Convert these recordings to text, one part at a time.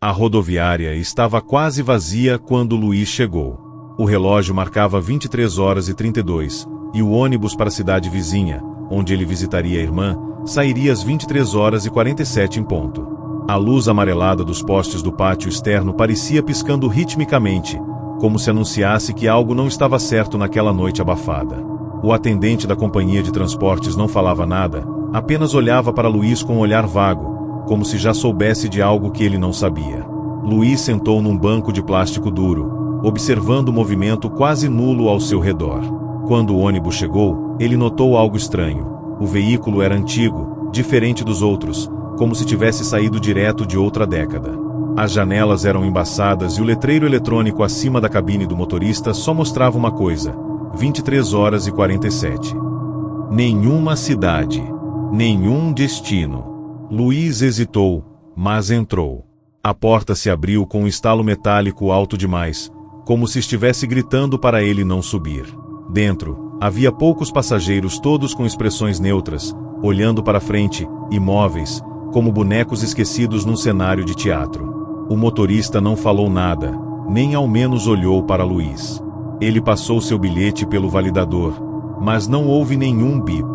A rodoviária estava quase vazia quando Luís chegou. O relógio marcava 23h32 e o ônibus para a cidade vizinha, onde ele visitaria a irmã, sairia às 23h47 em ponto. A luz amarelada dos postes do pátio externo parecia piscando ritmicamente, como se anunciasse que algo não estava certo naquela noite abafada. O atendente da companhia de transportes não falava nada, apenas olhava para Luís com um olhar vago, como se já soubesse de algo que ele não sabia. Luís sentou num banco de plástico duro, observando o movimento quase nulo ao seu redor. Quando o ônibus chegou, ele notou algo estranho. O veículo era antigo, diferente dos outros, como se tivesse saído direto de outra década. As janelas eram embaçadas e o letreiro eletrônico acima da cabine do motorista só mostrava uma coisa: 23h47. Nenhuma cidade. Nenhum destino. Luís hesitou, mas entrou. A porta se abriu com um estalo metálico alto demais, como se estivesse gritando para ele não subir. Dentro, havia poucos passageiros, todos com expressões neutras, olhando para frente, imóveis, como bonecos esquecidos num cenário de teatro. O motorista não falou nada, nem ao menos olhou para Luís. Ele passou seu bilhete pelo validador, mas não houve nenhum bip.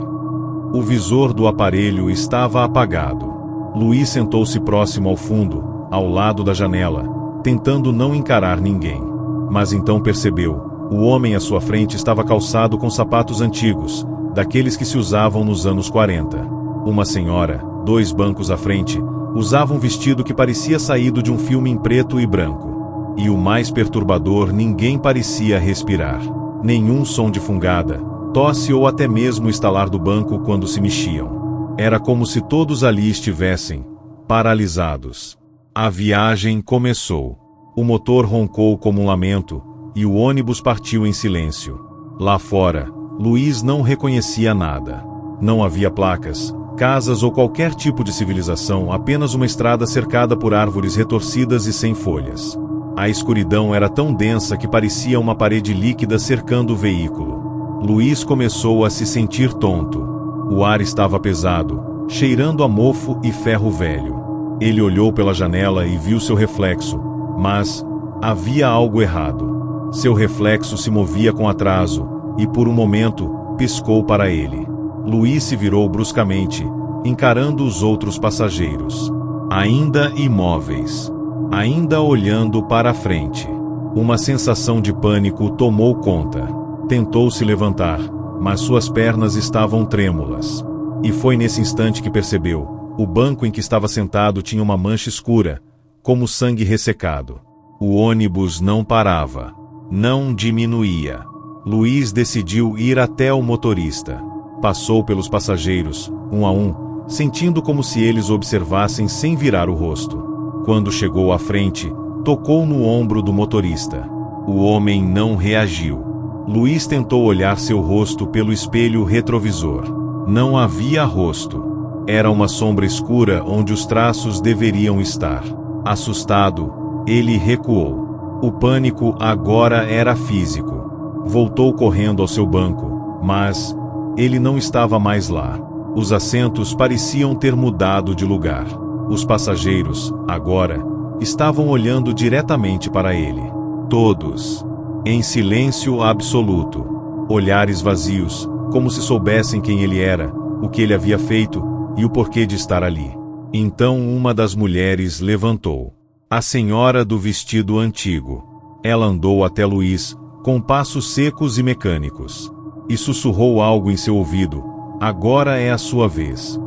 O visor do aparelho estava apagado. Luís sentou-se próximo ao fundo, ao lado da janela, tentando não encarar ninguém. Mas então percebeu: o homem à sua frente estava calçado com sapatos antigos, daqueles que se usavam nos anos 40. Uma senhora, 2 bancos à frente, usava um vestido que parecia saído de um filme em preto e branco. E o mais perturbador, ninguém parecia respirar. Nenhum som de fungada, tosse ou até mesmo o estalar do banco quando se mexiam. Era como se todos ali estivessem paralisados. A viagem começou. O motor roncou como um lamento, e o ônibus partiu em silêncio. Lá fora, Luís não reconhecia nada. Não havia placas, casas ou qualquer tipo de civilização, apenas uma estrada cercada por árvores retorcidas e sem folhas. A escuridão era tão densa que parecia uma parede líquida cercando o veículo. Luís começou a se sentir tonto. O ar estava pesado, cheirando a mofo e ferro velho. Ele olhou pela janela e viu seu reflexo, mas havia algo errado. Seu reflexo se movia com atraso, e por um momento, piscou para ele. Luís se virou bruscamente, encarando os outros passageiros. Ainda imóveis. Ainda olhando para a frente. Uma sensação de pânico tomou conta. Tentou se levantar, mas suas pernas estavam trêmulas. E foi nesse instante que percebeu: o banco em que estava sentado tinha uma mancha escura, como sangue ressecado. O ônibus não parava. Não diminuía. Luís decidiu ir até o motorista. Passou pelos passageiros, um a um, sentindo como se eles o observassem sem virar o rosto. Quando chegou à frente, tocou no ombro do motorista. O homem não reagiu. Luís tentou olhar seu rosto pelo espelho retrovisor. Não havia rosto. Era uma sombra escura onde os traços deveriam estar. Assustado, ele recuou. O pânico agora era físico. Voltou correndo ao seu banco, mas ele não estava mais lá. Os assentos pareciam ter mudado de lugar. Os passageiros, agora, estavam olhando diretamente para ele. Todos. Em silêncio absoluto. Olhares vazios, como se soubessem quem ele era, o que ele havia feito e o porquê de estar ali. Então uma das mulheres levantou. A senhora do vestido antigo. Ela andou até Luís, com passos secos e mecânicos. E sussurrou algo em seu ouvido: agora é a sua vez.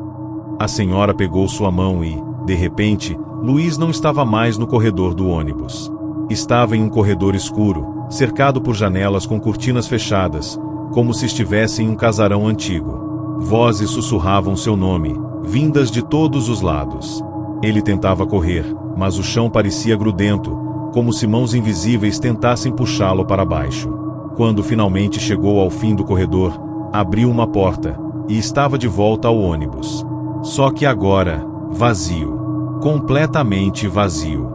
A senhora pegou sua mão e, de repente, Luís não estava mais no corredor do ônibus. Estava em um corredor escuro, cercado por janelas com cortinas fechadas, como se estivesse em um casarão antigo. Vozes sussurravam seu nome, vindas de todos os lados. Ele tentava correr, mas o chão parecia grudento, como se mãos invisíveis tentassem puxá-lo para baixo. Quando finalmente chegou ao fim do corredor, abriu uma porta, e estava de volta ao ônibus. Só que agora, vazio. Completamente vazio.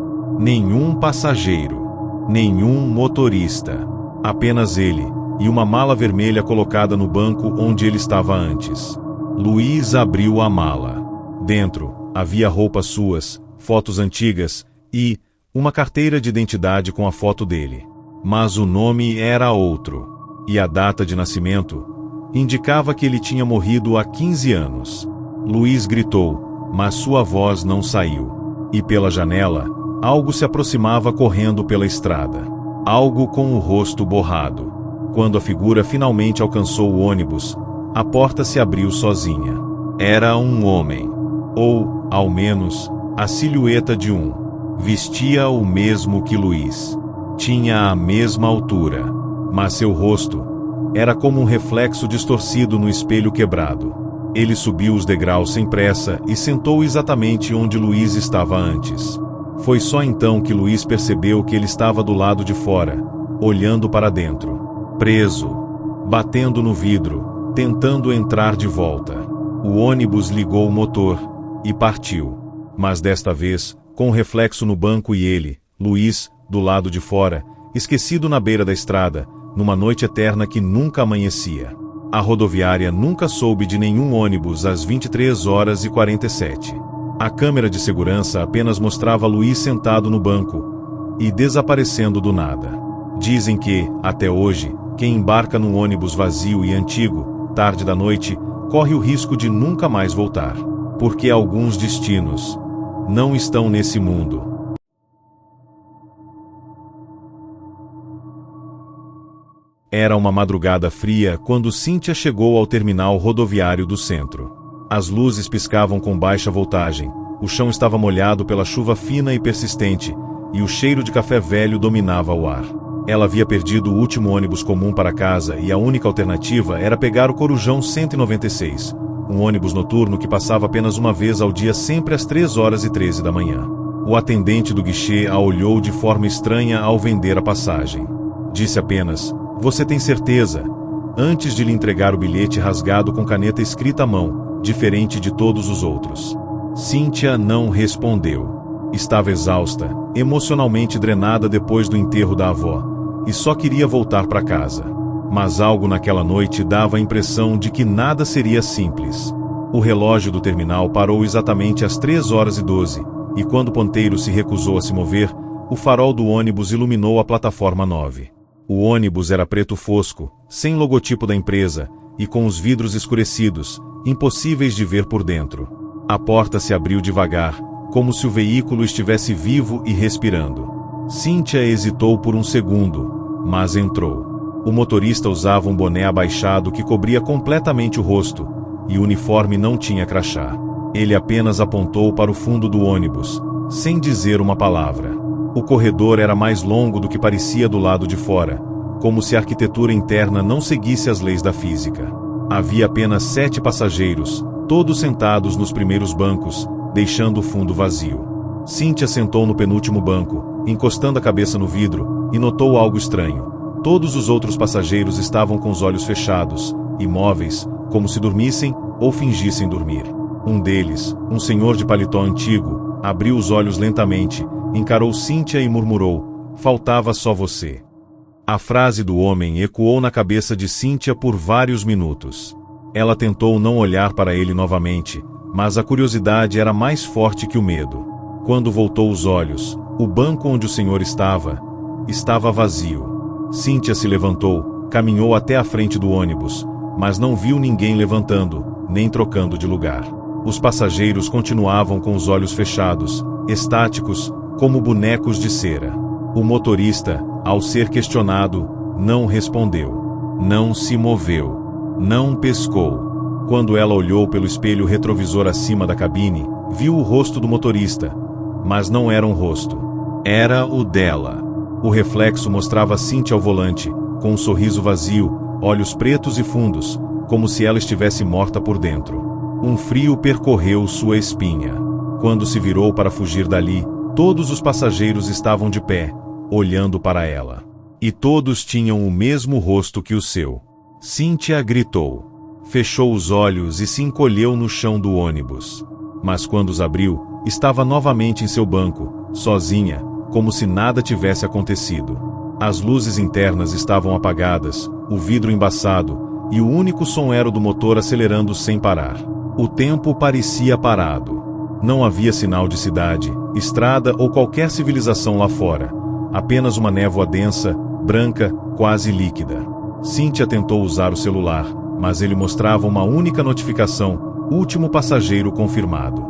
Nenhum passageiro. Nenhum motorista. Apenas ele, e uma mala vermelha colocada no banco onde ele estava antes. Luiz abriu a mala. Dentro, havia roupas suas, fotos antigas e uma carteira de identidade com a foto dele. Mas o nome era outro. E a data de nascimento indicava que ele tinha morrido há 15 anos. Luiz gritou, mas sua voz não saiu. E pela janela, algo se aproximava correndo pela estrada. Algo com o rosto borrado. Quando a figura finalmente alcançou o ônibus, a porta se abriu sozinha. Era um homem. Ou, ao menos, a silhueta de um. Vestia o mesmo que Luiz. Tinha a mesma altura. Mas seu rosto era como um reflexo distorcido no espelho quebrado. Ele subiu os degraus sem pressa e sentou exatamente onde Luiz estava antes. Foi só então que Luiz percebeu que ele estava do lado de fora, olhando para dentro. Preso. Batendo no vidro, tentando entrar de volta. O ônibus ligou o motor e partiu. Mas desta vez, com o reflexo no banco e ele, Luiz, do lado de fora, esquecido na beira da estrada, numa noite eterna que nunca amanhecia. A rodoviária nunca soube de nenhum ônibus às 23h47. A câmera de segurança apenas mostrava Luiz sentado no banco e desaparecendo do nada. Dizem que, até hoje, quem embarca num ônibus vazio e antigo, tarde da noite, corre o risco de nunca mais voltar. Porque alguns destinos não estão nesse mundo. Era uma madrugada fria quando Cíntia chegou ao terminal rodoviário do centro. As luzes piscavam com baixa voltagem, o chão estava molhado pela chuva fina e persistente, e o cheiro de café velho dominava o ar. Ela havia perdido o último ônibus comum para casa e a única alternativa era pegar o Corujão 196, um ônibus noturno que passava apenas uma vez ao dia sempre às 3h13 da manhã. O atendente do guichê a olhou de forma estranha ao vender a passagem. Disse apenas: "Você tem certeza?", antes de lhe entregar o bilhete rasgado com caneta escrita à mão, diferente de todos os outros. Cíntia não respondeu. Estava exausta, emocionalmente drenada depois do enterro da avó, e só queria voltar para casa. Mas algo naquela noite dava a impressão de que nada seria simples. O relógio do terminal parou exatamente às 3h12, e quando o ponteiro se recusou a se mover, o farol do ônibus iluminou a plataforma 9. O ônibus era preto fosco, sem logotipo da empresa, e com os vidros escurecidos, impossíveis de ver por dentro. A porta se abriu devagar, como se o veículo estivesse vivo e respirando. Cíntia hesitou por um segundo, mas entrou. O motorista usava um boné abaixado que cobria completamente o rosto, e o uniforme não tinha crachá. Ele apenas apontou para o fundo do ônibus, sem dizer uma palavra. O corredor era mais longo do que parecia do lado de fora, como se a arquitetura interna não seguisse as leis da física. Havia apenas 7 passageiros, todos sentados nos primeiros bancos, deixando o fundo vazio. Cíntia sentou no penúltimo banco, encostando a cabeça no vidro, e notou algo estranho. Todos os outros passageiros estavam com os olhos fechados, imóveis, como se dormissem ou fingissem dormir. Um deles, um senhor de paletó antigo, abriu os olhos lentamente, encarou Cíntia e murmurou: "Faltava só você." A frase do homem ecoou na cabeça de Cíntia por vários minutos. Ela tentou não olhar para ele novamente, mas a curiosidade era mais forte que o medo. Quando voltou os olhos, o banco onde o senhor estava vazio. Cíntia se levantou, caminhou até a frente do ônibus, mas não viu ninguém levantando, nem trocando de lugar. Os passageiros continuavam com os olhos fechados, estáticos, como bonecos de cera. O motorista, ao ser questionado, não respondeu. Não se moveu. Não pescou. Quando ela olhou pelo espelho retrovisor acima da cabine, viu o rosto do motorista. Mas não era um rosto. Era o dela. O reflexo mostrava Cíntia ao volante, com um sorriso vazio, olhos pretos e fundos, como se ela estivesse morta por dentro. Um frio percorreu sua espinha. Quando se virou para fugir dali, todos os passageiros estavam de pé, olhando para ela. E todos tinham o mesmo rosto que o seu. Cíntia gritou. Fechou os olhos e se encolheu no chão do ônibus. Mas quando os abriu, estava novamente em seu banco, sozinha, como se nada tivesse acontecido. As luzes internas estavam apagadas, o vidro embaçado, e o único som era o do motor acelerando sem parar. O tempo parecia parado. Não havia sinal de cidade, estrada ou qualquer civilização lá fora. Apenas uma névoa densa, branca, quase líquida. Cynthia tentou usar o celular, mas ele mostrava uma única notificação: último passageiro confirmado.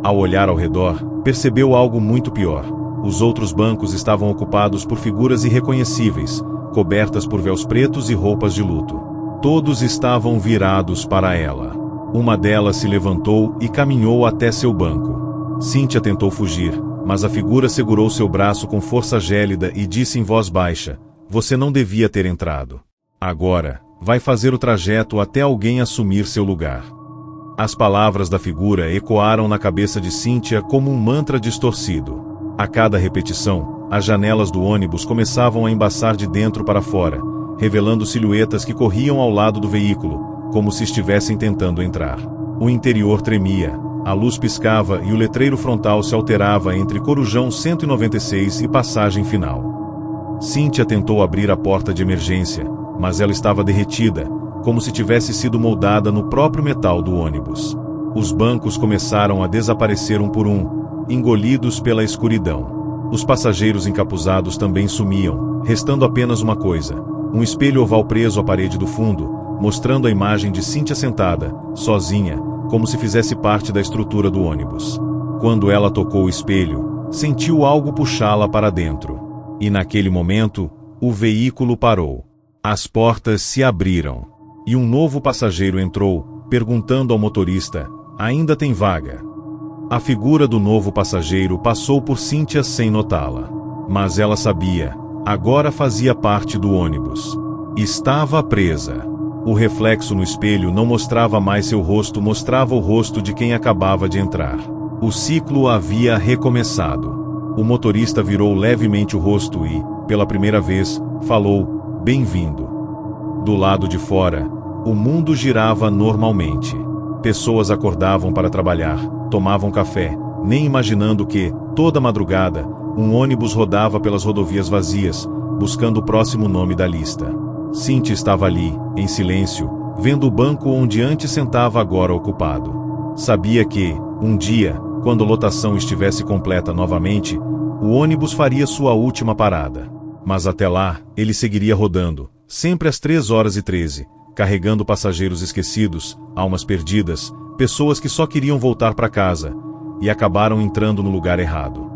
Ao olhar ao redor, percebeu algo muito pior. Os outros bancos estavam ocupados por figuras irreconhecíveis, cobertas por véus pretos e roupas de luto. Todos estavam virados para ela. Uma delas se levantou e caminhou até seu banco. Cynthia tentou fugir, mas a figura segurou seu braço com força gélida e disse em voz baixa: "Você não devia ter entrado. Agora, vai fazer o trajeto até alguém assumir seu lugar." As palavras da figura ecoaram na cabeça de Cynthia como um mantra distorcido. A cada repetição, as janelas do ônibus começavam a embaçar de dentro para fora, revelando silhuetas que corriam ao lado do veículo, como se estivessem tentando entrar. O interior tremia, a luz piscava e o letreiro frontal se alterava entre Corujão 196 e Passagem Final. Cynthia tentou abrir a porta de emergência, mas ela estava derretida, como se tivesse sido moldada no próprio metal do ônibus. Os bancos começaram a desaparecer um por um, engolidos pela escuridão. Os passageiros encapuzados também sumiam, restando apenas uma coisa: um espelho oval preso à parede do fundo, mostrando a imagem de Cynthia sentada, sozinha, como se fizesse parte da estrutura do ônibus. Quando ela tocou o espelho, sentiu algo puxá-la para dentro. E naquele momento, o veículo parou. As portas se abriram. E um novo passageiro entrou, perguntando ao motorista: "Ainda tem vaga?" A figura do novo passageiro passou por Cynthia sem notá-la. Mas ela sabia, agora fazia parte do ônibus. Estava presa. O reflexo no espelho não mostrava mais seu rosto, mostrava o rosto de quem acabava de entrar. O ciclo havia recomeçado. O motorista virou levemente o rosto e, pela primeira vez, falou: "Bem-vindo." Do lado de fora, o mundo girava normalmente. Pessoas acordavam para trabalhar, tomavam café, nem imaginando que, toda madrugada, um ônibus rodava pelas rodovias vazias, buscando o próximo nome da lista. Cynthia estava ali, em silêncio, vendo o banco onde antes sentava agora ocupado. Sabia que, um dia, quando a lotação estivesse completa novamente, o ônibus faria sua última parada. Mas até lá, ele seguiria rodando, sempre às 3h13, carregando passageiros esquecidos, almas perdidas, pessoas que só queriam voltar para casa, e acabaram entrando no lugar errado.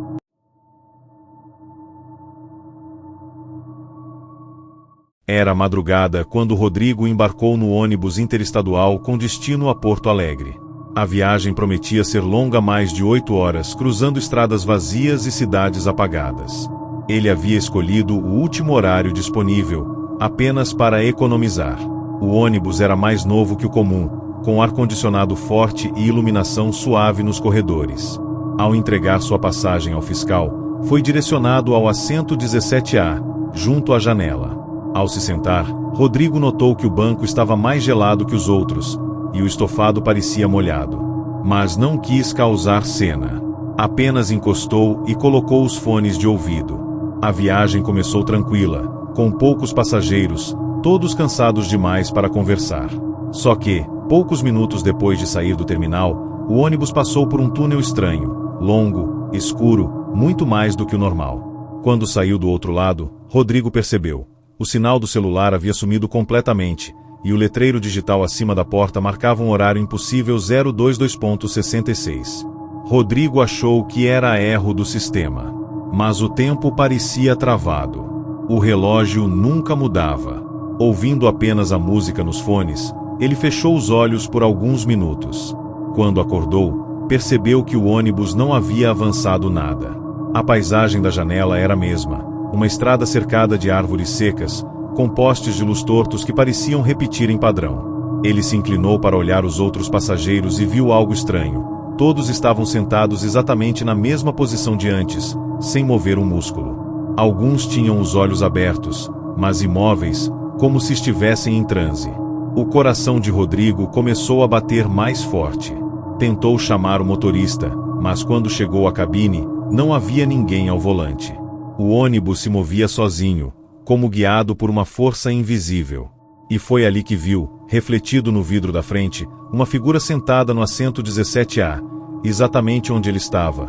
Era madrugada quando Rodrigo embarcou no ônibus interestadual com destino a Porto Alegre. A viagem prometia ser longa, mais de 8 horas, cruzando estradas vazias e cidades apagadas. Ele havia escolhido o último horário disponível, apenas para economizar. O ônibus era mais novo que o comum, com ar-condicionado forte e iluminação suave nos corredores. Ao entregar sua passagem ao fiscal, foi direcionado ao assento 17A, junto à janela. Ao se sentar, Rodrigo notou que o banco estava mais gelado que os outros, e o estofado parecia molhado. Mas não quis causar cena. Apenas encostou e colocou os fones de ouvido. A viagem começou tranquila, com poucos passageiros, todos cansados demais para conversar. Só que, poucos minutos depois de sair do terminal, o ônibus passou por um túnel estranho, longo, escuro, muito mais do que o normal. Quando saiu do outro lado, Rodrigo percebeu. O sinal do celular havia sumido completamente, e o letreiro digital acima da porta marcava um horário impossível 022.66. Rodrigo achou que era erro do sistema. Mas o tempo parecia travado. O relógio nunca mudava. Ouvindo apenas a música nos fones, ele fechou os olhos por alguns minutos. Quando acordou, percebeu que o ônibus não havia avançado nada. A paisagem da janela era a mesma, uma estrada cercada de árvores secas, com postes de luz tortos que pareciam repetir em padrão. Ele se inclinou para olhar os outros passageiros e viu algo estranho. Todos estavam sentados exatamente na mesma posição de antes, sem mover um músculo. Alguns tinham os olhos abertos, mas imóveis, como se estivessem em transe. O coração de Rodrigo começou a bater mais forte. Tentou chamar o motorista, mas quando chegou à cabine, Não havia ninguém ao volante. O ônibus se movia sozinho, como guiado por uma força invisível. E foi ali que viu, refletido no vidro da frente, uma figura sentada no assento 17A, exatamente onde ele estava.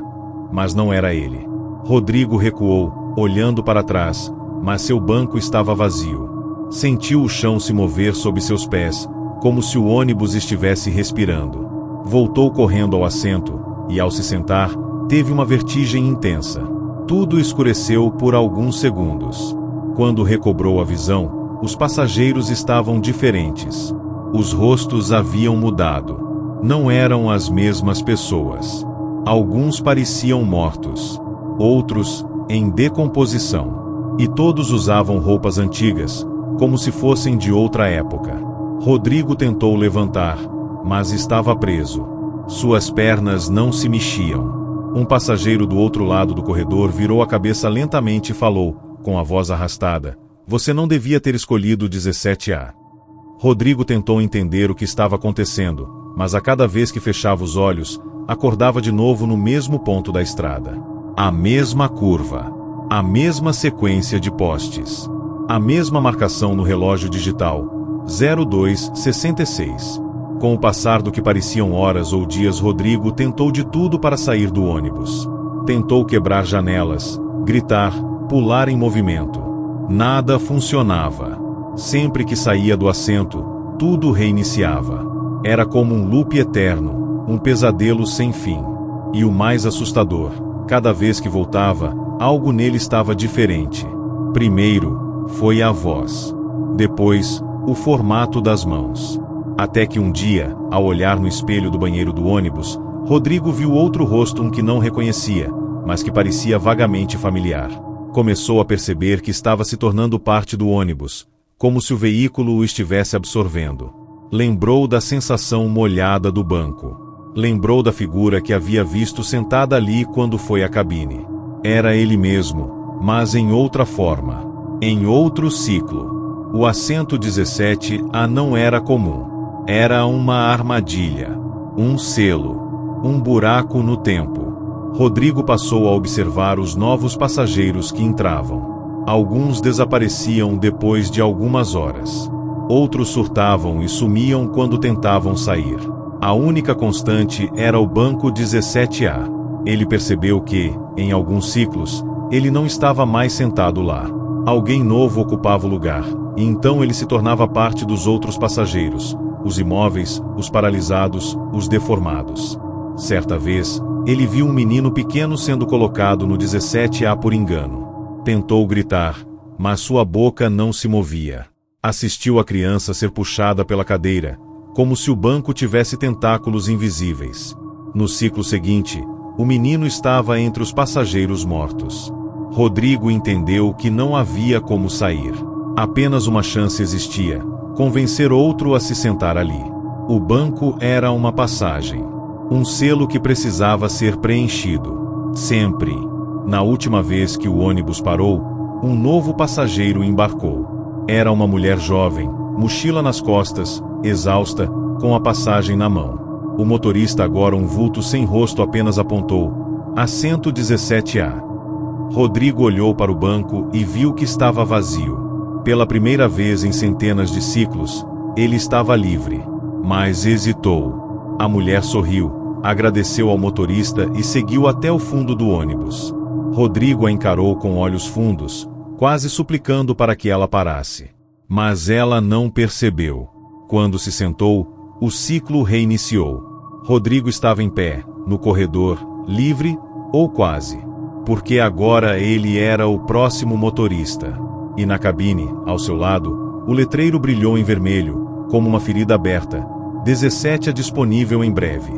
Mas não era ele. Rodrigo recuou, olhando para trás, mas seu banco estava vazio. Sentiu o chão se mover sob seus pés, como se o ônibus estivesse respirando. Voltou correndo ao assento, e ao se sentar, teve uma vertigem intensa. Tudo escureceu por alguns segundos. Quando recobrou a visão, os passageiros estavam diferentes. Os rostos haviam mudado. Não eram as mesmas pessoas. Alguns pareciam mortos. Outros, em decomposição. E todos usavam roupas antigas, como se fossem de outra época. Rodrigo tentou levantar, mas estava preso. Suas pernas não se mexiam. Um passageiro do outro lado do corredor virou a cabeça lentamente e falou, com a voz arrastada: "Você não devia ter escolhido o 17A." Rodrigo tentou entender o que estava acontecendo, mas a cada vez que fechava os olhos, acordava de novo no mesmo ponto da estrada. A mesma curva. A mesma sequência de postes. A mesma marcação no relógio digital, 0266. Com o passar do que pareciam horas ou dias, Rodrigo tentou de tudo para sair do ônibus. Tentou quebrar janelas, gritar, pular em movimento. Nada funcionava. Sempre que saía do assento, tudo reiniciava. Era como um loop eterno, um pesadelo sem fim. E o mais assustador, cada vez que voltava, algo nele estava diferente. Primeiro, foi a voz. Depois, o formato das mãos. Até que um dia, ao olhar no espelho do banheiro do ônibus, Rodrigo viu outro rosto que não reconhecia, mas que parecia vagamente familiar. Começou a perceber que estava se tornando parte do ônibus, como se o veículo o estivesse absorvendo. Lembrou da sensação molhada do banco. Lembrou da figura que havia visto sentada ali quando foi à cabine. Era ele mesmo, mas em outra forma. Em outro ciclo. O assento 17A não era comum. Era uma armadilha. Um selo. Um buraco no tempo. Rodrigo passou a observar os novos passageiros que entravam. Alguns desapareciam depois de algumas horas. Outros surtavam e sumiam quando tentavam sair. A única constante era o banco 17A. Ele percebeu que, em alguns ciclos, ele não estava mais sentado lá. Alguém novo ocupava o lugar, e então ele se tornava parte dos outros passageiros, os imóveis, os paralisados, os deformados. Certa vez, ele viu um menino pequeno sendo colocado no 17A por engano. Tentou gritar, mas sua boca não se movia. Assistiu a criança ser puxada pela cadeira, como se o banco tivesse tentáculos invisíveis. No ciclo seguinte, o menino estava entre os passageiros mortos. Rodrigo entendeu que não havia como sair. Apenas uma chance existia: convencer outro a se sentar ali. O banco era uma passagem. Um selo que precisava ser preenchido. Sempre. Na última vez que o ônibus parou, um novo passageiro embarcou. Era uma mulher jovem, mochila nas costas, exausta, com a passagem na mão. O motorista, agora um vulto sem rosto, apenas apontou: "Assento 17A." Rodrigo olhou para o banco e viu que estava vazio. Pela primeira vez em centenas de ciclos, ele estava livre. Mas hesitou. A mulher sorriu, agradeceu ao motorista e seguiu até o fundo do ônibus. Rodrigo a encarou com olhos fundos, quase suplicando para que ela parasse. Mas ela não percebeu. Quando se sentou, o ciclo reiniciou. Rodrigo estava em pé, no corredor, livre, ou quase. Porque agora ele era o próximo motorista. E na cabine, ao seu lado, o letreiro brilhou em vermelho, como uma ferida aberta: 17A disponível em breve.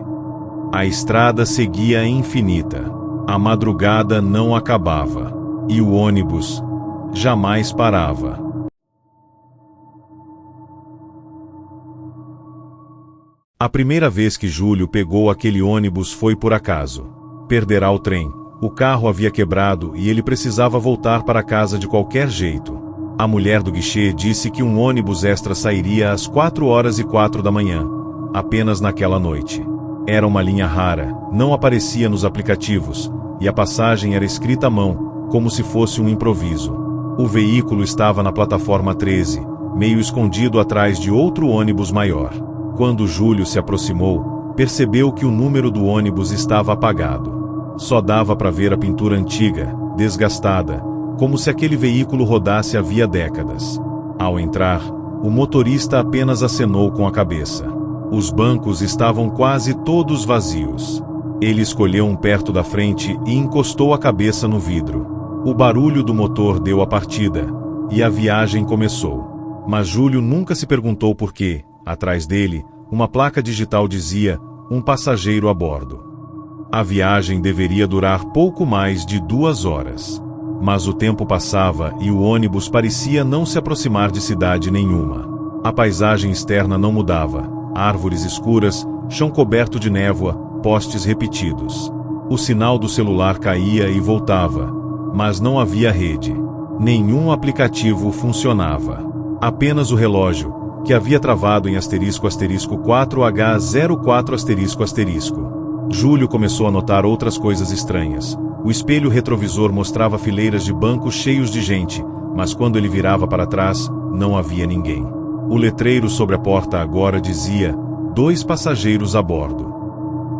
A estrada seguia infinita. A madrugada não acabava. E o ônibus jamais parava. A primeira vez que Júlio pegou aquele ônibus foi por acaso. Perderá o trem. O carro havia quebrado e ele precisava voltar para casa de qualquer jeito. A mulher do guichê disse que um ônibus extra sairia às 4h04 da manhã, apenas naquela noite. Era uma linha rara, não aparecia nos aplicativos, e a passagem era escrita à mão, como se fosse um improviso. O veículo estava na plataforma 13, meio escondido atrás de outro ônibus maior. Quando Júlio se aproximou, percebeu que o número do ônibus estava apagado. Só dava para ver a pintura antiga, desgastada, como se aquele veículo rodasse havia décadas. Ao entrar, o motorista apenas acenou com a cabeça. Os bancos estavam quase todos vazios. Ele escolheu um perto da frente e encostou a cabeça no vidro. O barulho do motor deu a partida, e a viagem começou. Mas Júlio nunca se perguntou por quê. Atrás dele, uma placa digital dizia: um passageiro a bordo. A viagem deveria durar pouco mais de 2 horas. Mas o tempo passava e o ônibus parecia não se aproximar de cidade nenhuma. A paisagem externa não mudava. Árvores escuras, chão coberto de névoa, postes repetidos. O sinal do celular caía e voltava, mas não havia rede. Nenhum aplicativo funcionava. Apenas o relógio, que havia travado em *4H04**. Júlio começou a notar outras coisas estranhas. O espelho retrovisor mostrava fileiras de bancos cheios de gente, mas quando ele virava para trás, não havia ninguém. O letreiro sobre a porta agora dizia: 2 passageiros a bordo.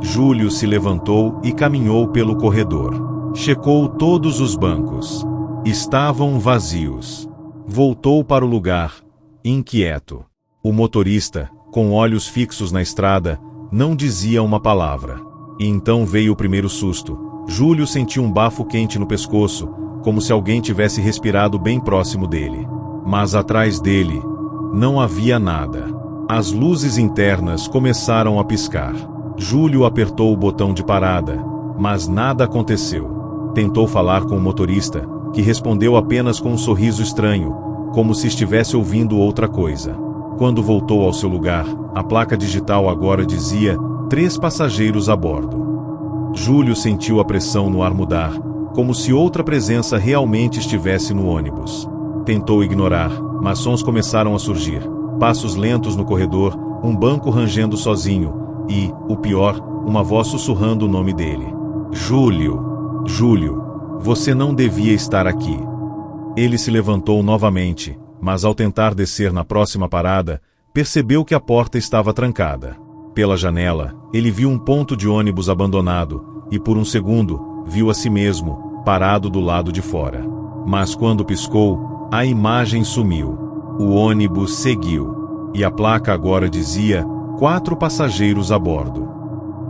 Júlio se levantou e caminhou pelo corredor. Checou todos os bancos. Estavam vazios. Voltou para o lugar, inquieto. O motorista, com olhos fixos na estrada, não dizia uma palavra. E então veio o primeiro susto. Júlio sentiu um bafo quente no pescoço, como se alguém tivesse respirado bem próximo dele. Mas atrás dele, não havia nada. As luzes internas começaram a piscar. Júlio apertou o botão de parada, mas nada aconteceu. Tentou falar com o motorista, que respondeu apenas com um sorriso estranho, como se estivesse ouvindo outra coisa. Quando voltou ao seu lugar, a placa digital agora dizia: 3 passageiros a bordo. Júlio sentiu a pressão no ar mudar, como se outra presença realmente estivesse no ônibus. Tentou ignorar, mas sons começaram a surgir. Passos lentos no corredor, um banco rangendo sozinho e, o pior, uma voz sussurrando o nome dele. Júlio! Júlio! Você não devia estar aqui. Ele se levantou novamente, mas ao tentar descer na próxima parada, percebeu que a porta estava trancada. Pela janela, ele viu um ponto de ônibus abandonado, e por um segundo, viu a si mesmo, parado do lado de fora. Mas quando piscou, a imagem sumiu. O ônibus seguiu, e a placa agora dizia: 4 passageiros a bordo.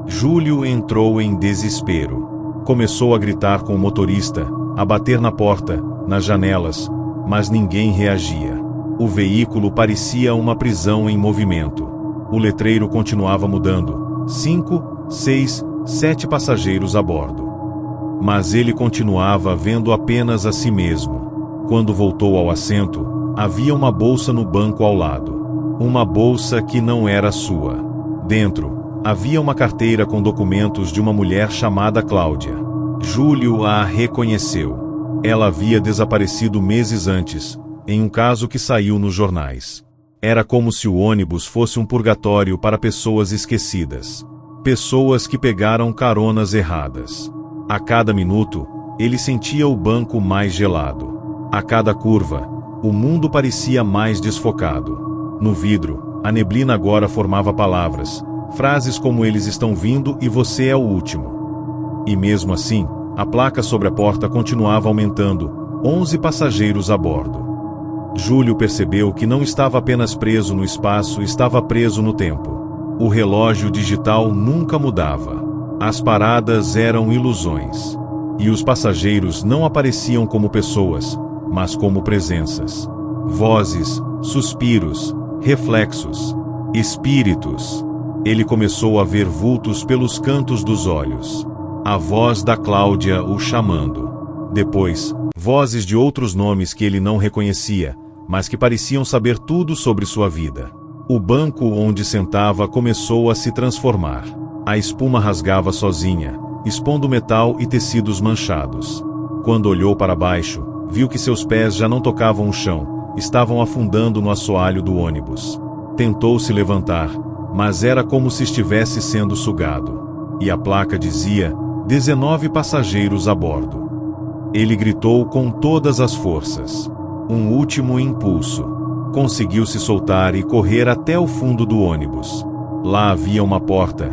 Júlio entrou em desespero. Começou a gritar com o motorista, a bater na porta, nas janelas, mas ninguém reagia. O veículo parecia uma prisão em movimento. O letreiro continuava mudando: 5, 6, 7 passageiros a bordo. Mas ele continuava vendo apenas a si mesmo. Quando voltou ao assento, havia uma bolsa no banco ao lado. Uma bolsa que não era sua. Dentro, havia uma carteira com documentos de uma mulher chamada Cláudia. Júlio a reconheceu. Ela havia desaparecido meses antes, em um caso que saiu nos jornais. Era como se o ônibus fosse um purgatório para pessoas esquecidas. Pessoas que pegaram caronas erradas. A cada minuto, ele sentia o banco mais gelado. A cada curva, o mundo parecia mais desfocado. No vidro, a neblina agora formava palavras, frases como "eles estão vindo e você é o último". E mesmo assim, a placa sobre a porta continuava aumentando: 11 passageiros a bordo. Júlio percebeu que não estava apenas preso no espaço, estava preso no tempo. O relógio digital nunca mudava. As paradas eram ilusões. E os passageiros não apareciam como pessoas, mas como presenças. Vozes, suspiros, reflexos, espíritos. Ele começou a ver vultos pelos cantos dos olhos. A voz da Cláudia o chamando. Depois, vozes de outros nomes que ele não reconhecia, mas que pareciam saber tudo sobre sua vida. O banco onde sentava começou a se transformar. A espuma rasgava sozinha, expondo metal e tecidos manchados. Quando olhou para baixo, viu que seus pés já não tocavam o chão, estavam afundando no assoalho do ônibus. Tentou se levantar, mas era como se estivesse sendo sugado. E a placa dizia: 19 passageiros a bordo. Ele gritou com todas as forças. Um último impulso. Conseguiu se soltar e correr até o fundo do ônibus. Lá havia uma porta,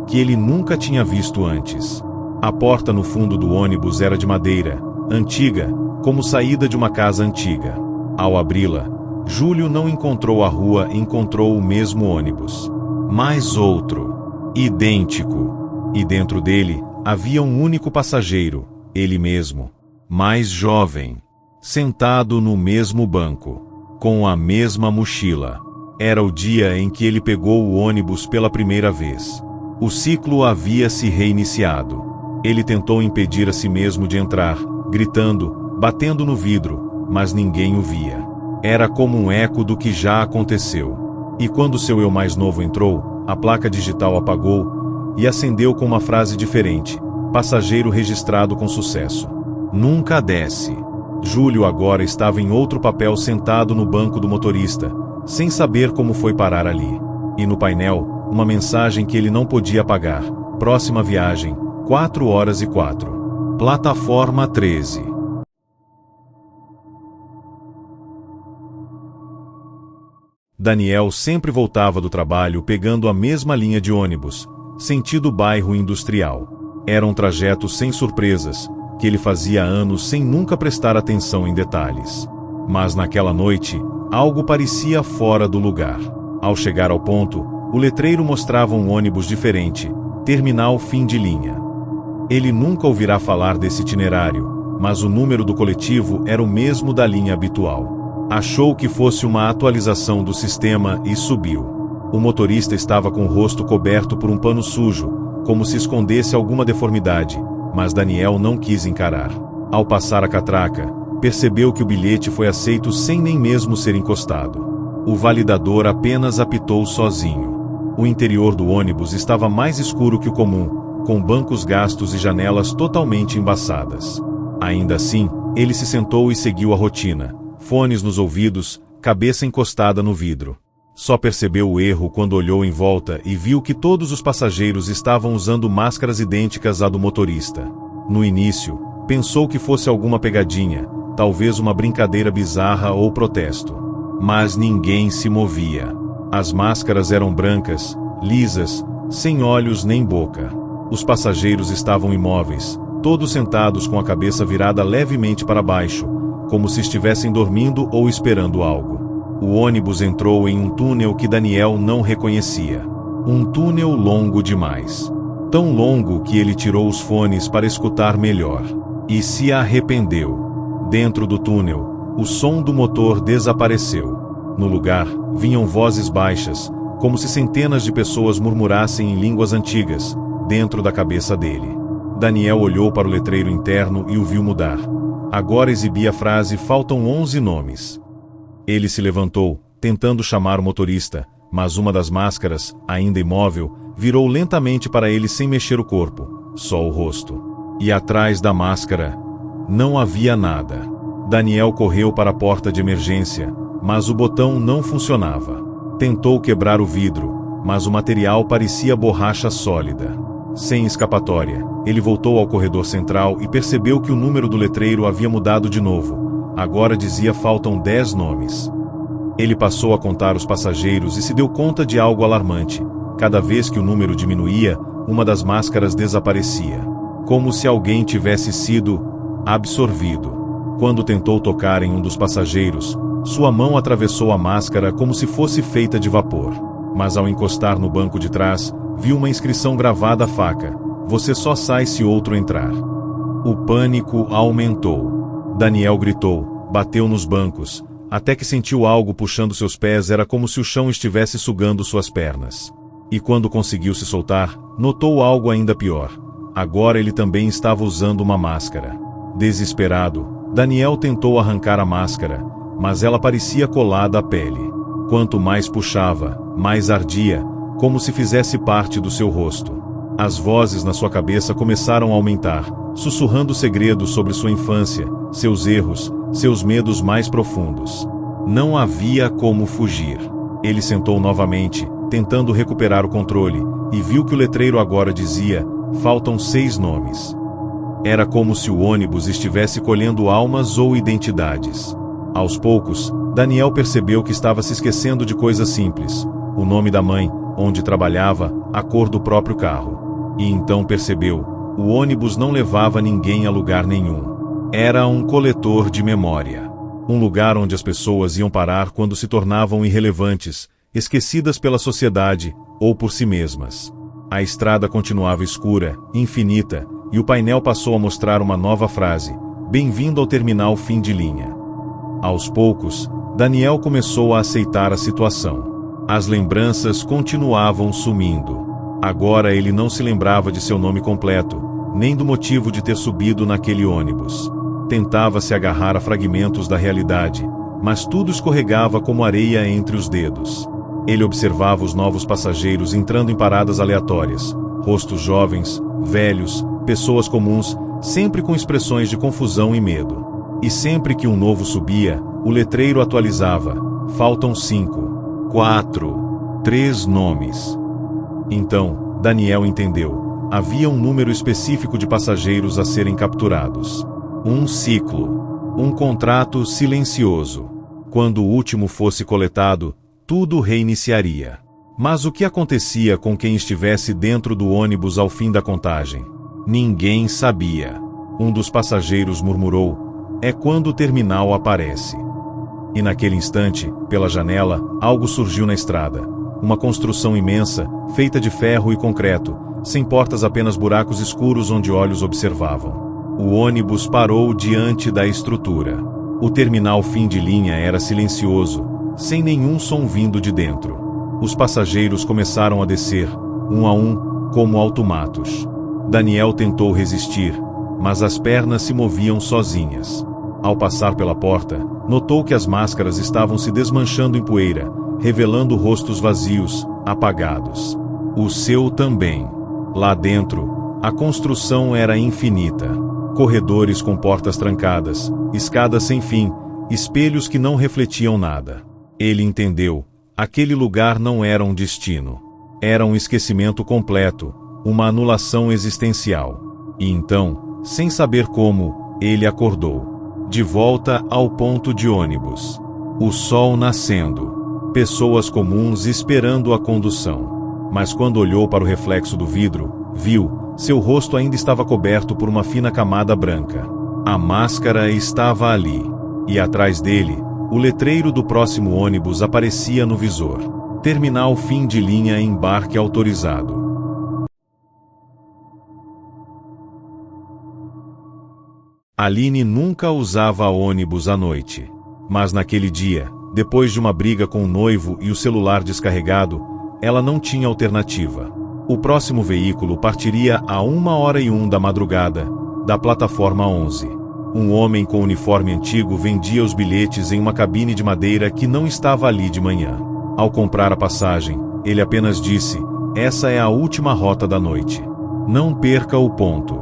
que ele nunca tinha visto antes. A porta no fundo do ônibus era de madeira, antiga, como saída de uma casa antiga. Ao abri-la, Júlio não encontrou a rua, encontrou o mesmo ônibus. Mais outro. Idêntico. E dentro dele, havia um único passageiro, ele mesmo. Mais jovem. Sentado no mesmo banco. Com a mesma mochila. Era o dia em que ele pegou o ônibus pela primeira vez. O ciclo havia se reiniciado. Ele tentou impedir a si mesmo de entrar, gritando, batendo no vidro, mas ninguém o via. Era como um eco do que já aconteceu. E quando seu eu mais novo entrou, a placa digital apagou e acendeu com uma frase diferente: passageiro registrado com sucesso. Nunca desce. Júlio agora estava em outro papel sentado no banco do motorista, sem saber como foi parar ali. E no painel, uma mensagem que ele não podia apagar: próxima viagem, 4h04. Plataforma 13. Daniel sempre voltava do trabalho pegando a mesma linha de ônibus, sentido bairro industrial. Era um trajeto sem surpresas, que ele fazia há anos sem nunca prestar atenção em detalhes. Mas naquela noite, algo parecia fora do lugar. Ao chegar ao ponto, o letreiro mostrava um ônibus diferente, terminal fim de linha. Ele nunca ouvirá falar desse itinerário, mas o número do coletivo era o mesmo da linha habitual. Achou que fosse uma atualização do sistema e subiu. O motorista estava com o rosto coberto por um pano sujo, como se escondesse alguma deformidade, mas Daniel não quis encarar. Ao passar a catraca, percebeu que o bilhete foi aceito sem nem mesmo ser encostado. O validador apenas apitou sozinho. O interior do ônibus estava mais escuro que o comum, com bancos gastos e janelas totalmente embaçadas. Ainda assim, ele se sentou e seguiu a rotina. Fones nos ouvidos, cabeça encostada no vidro. Só percebeu o erro quando olhou em volta e viu que todos os passageiros estavam usando máscaras idênticas à do motorista. No início, pensou que fosse alguma pegadinha, talvez uma brincadeira bizarra ou protesto. Mas ninguém se movia. As máscaras eram brancas, lisas, sem olhos nem boca. Os passageiros estavam imóveis, todos sentados com a cabeça virada levemente para baixo, como se estivessem dormindo ou esperando algo. O ônibus entrou em um túnel que Daniel não reconhecia. Um túnel longo demais. Tão longo que ele tirou os fones para escutar melhor. E se arrependeu. Dentro do túnel, o som do motor desapareceu. No lugar, vinham vozes baixas, como se centenas de pessoas murmurassem em línguas antigas, dentro da cabeça dele. Daniel olhou para o letreiro interno e o viu mudar. Agora exibia a frase: faltam 11 nomes. Ele se levantou, tentando chamar o motorista, mas uma das máscaras, ainda imóvel, virou lentamente para ele sem mexer o corpo, só o rosto. E atrás da máscara, não havia nada. Daniel correu para a porta de emergência, mas o botão não funcionava. Tentou quebrar o vidro, mas o material parecia borracha sólida. Sem escapatória, ele voltou ao corredor central e percebeu que o número do letreiro havia mudado de novo. Agora dizia: faltam 10 nomes. Ele passou a contar os passageiros e se deu conta de algo alarmante. Cada vez que o número diminuía, uma das máscaras desaparecia. Como se alguém tivesse sido absorvido. Quando tentou tocar em um dos passageiros, sua mão atravessou a máscara como se fosse feita de vapor. Mas ao encostar no banco de trás, viu uma inscrição gravada à faca: você só sai se outro entrar. O pânico aumentou. Daniel gritou, bateu nos bancos, até que sentiu algo puxando seus pés. Era como se o chão estivesse sugando suas pernas. E quando conseguiu se soltar, notou algo ainda pior. Agora ele também estava usando uma máscara. Desesperado, Daniel tentou arrancar a máscara, mas ela parecia colada à pele. Quanto mais puxava, mais ardia, como se fizesse parte do seu rosto. As vozes na sua cabeça começaram a aumentar, sussurrando segredos sobre sua infância, seus erros, seus medos mais profundos. Não havia como fugir. Ele sentou novamente, tentando recuperar o controle, e viu que o letreiro agora dizia: faltam 6 nomes. Era como se o ônibus estivesse colhendo almas ou identidades. Aos poucos, Daniel percebeu que estava se esquecendo de coisas simples: o nome da mãe, onde trabalhava, a cor do próprio carro. E então percebeu: o ônibus não levava ninguém a lugar nenhum. Era um coletor de memória. Um lugar onde as pessoas iam parar quando se tornavam irrelevantes, esquecidas pela sociedade ou por si mesmas. A estrada continuava escura, infinita, e o painel passou a mostrar uma nova frase: "Bem-vindo ao terminal fim de linha". Aos poucos, Daniel começou a aceitar a situação. As lembranças continuavam sumindo. Agora ele não se lembrava de seu nome completo, nem do motivo de ter subido naquele ônibus. Tentava se agarrar a fragmentos da realidade, mas tudo escorregava como areia entre os dedos. Ele observava os novos passageiros entrando em paradas aleatórias, rostos jovens, velhos, pessoas comuns, sempre com expressões de confusão e medo. E sempre que um novo subia, o letreiro atualizava: faltam 5, 4, 3 nomes. Então, Daniel entendeu: havia um número específico de passageiros a serem capturados. Um ciclo. Um contrato silencioso. Quando o último fosse coletado, tudo reiniciaria. Mas o que acontecia com quem estivesse dentro do ônibus ao fim da contagem? Ninguém sabia. Um dos passageiros murmurou: "É quando o terminal aparece". E naquele instante, pela janela, algo surgiu na estrada. Uma construção imensa, feita de ferro e concreto, sem portas, apenas buracos escuros onde olhos observavam. O ônibus parou diante da estrutura. O terminal fim de linha era silencioso, sem nenhum som vindo de dentro. Os passageiros começaram a descer, um a um, como automatos. Daniel tentou resistir, mas as pernas se moviam sozinhas. Ao passar pela porta, notou que as máscaras estavam se desmanchando em poeira, revelando rostos vazios, apagados. O seu também. Lá dentro, a construção era infinita. Corredores com portas trancadas, escadas sem fim, espelhos que não refletiam nada. Ele entendeu: aquele lugar não era um destino. Era um esquecimento completo, uma anulação existencial. E então, sem saber como, ele acordou. De volta ao ponto de ônibus. O sol nascendo. Pessoas comuns esperando a condução. Mas quando olhou para o reflexo do vidro, viu: seu rosto ainda estava coberto por uma fina camada branca. A máscara estava ali. E atrás dele, o letreiro do próximo ônibus aparecia no visor: terminal fim de linha, embarque autorizado. Aline nunca usava ônibus à noite. Mas naquele dia, depois de uma briga com o noivo e o celular descarregado, ela não tinha alternativa. O próximo veículo partiria a 1h01 da madrugada, da plataforma 11. Um homem com uniforme antigo vendia os bilhetes em uma cabine de madeira que não estava ali de manhã. Ao comprar a passagem, ele apenas disse: "Essa é a última rota da noite. Não perca o ponto".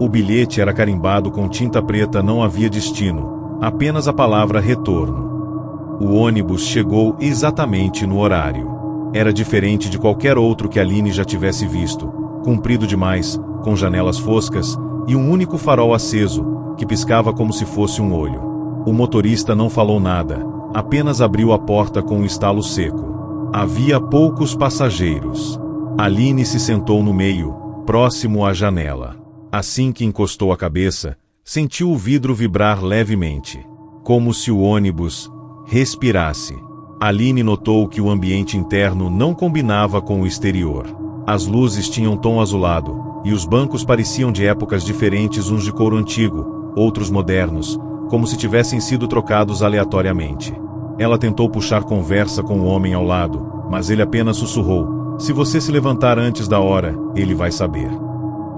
O bilhete era carimbado com tinta preta, não havia destino, apenas a palavra retorno. O ônibus chegou exatamente no horário. Era diferente de qualquer outro que Aline já tivesse visto, comprido demais, com janelas foscas e um único farol aceso, que piscava como se fosse um olho. O motorista não falou nada, apenas abriu a porta com um estalo seco. Havia poucos passageiros. Aline se sentou no meio, próximo à janela. Assim que encostou a cabeça, sentiu o vidro vibrar levemente, como se o ônibus respirasse. Aline notou que o ambiente interno não combinava com o exterior. As luzes tinham tom azulado, e os bancos pareciam de épocas diferentes, uns de couro antigo, outros modernos, como se tivessem sido trocados aleatoriamente. Ela tentou puxar conversa com o homem ao lado, mas ele apenas sussurrou: "Se você se levantar antes da hora, ele vai saber".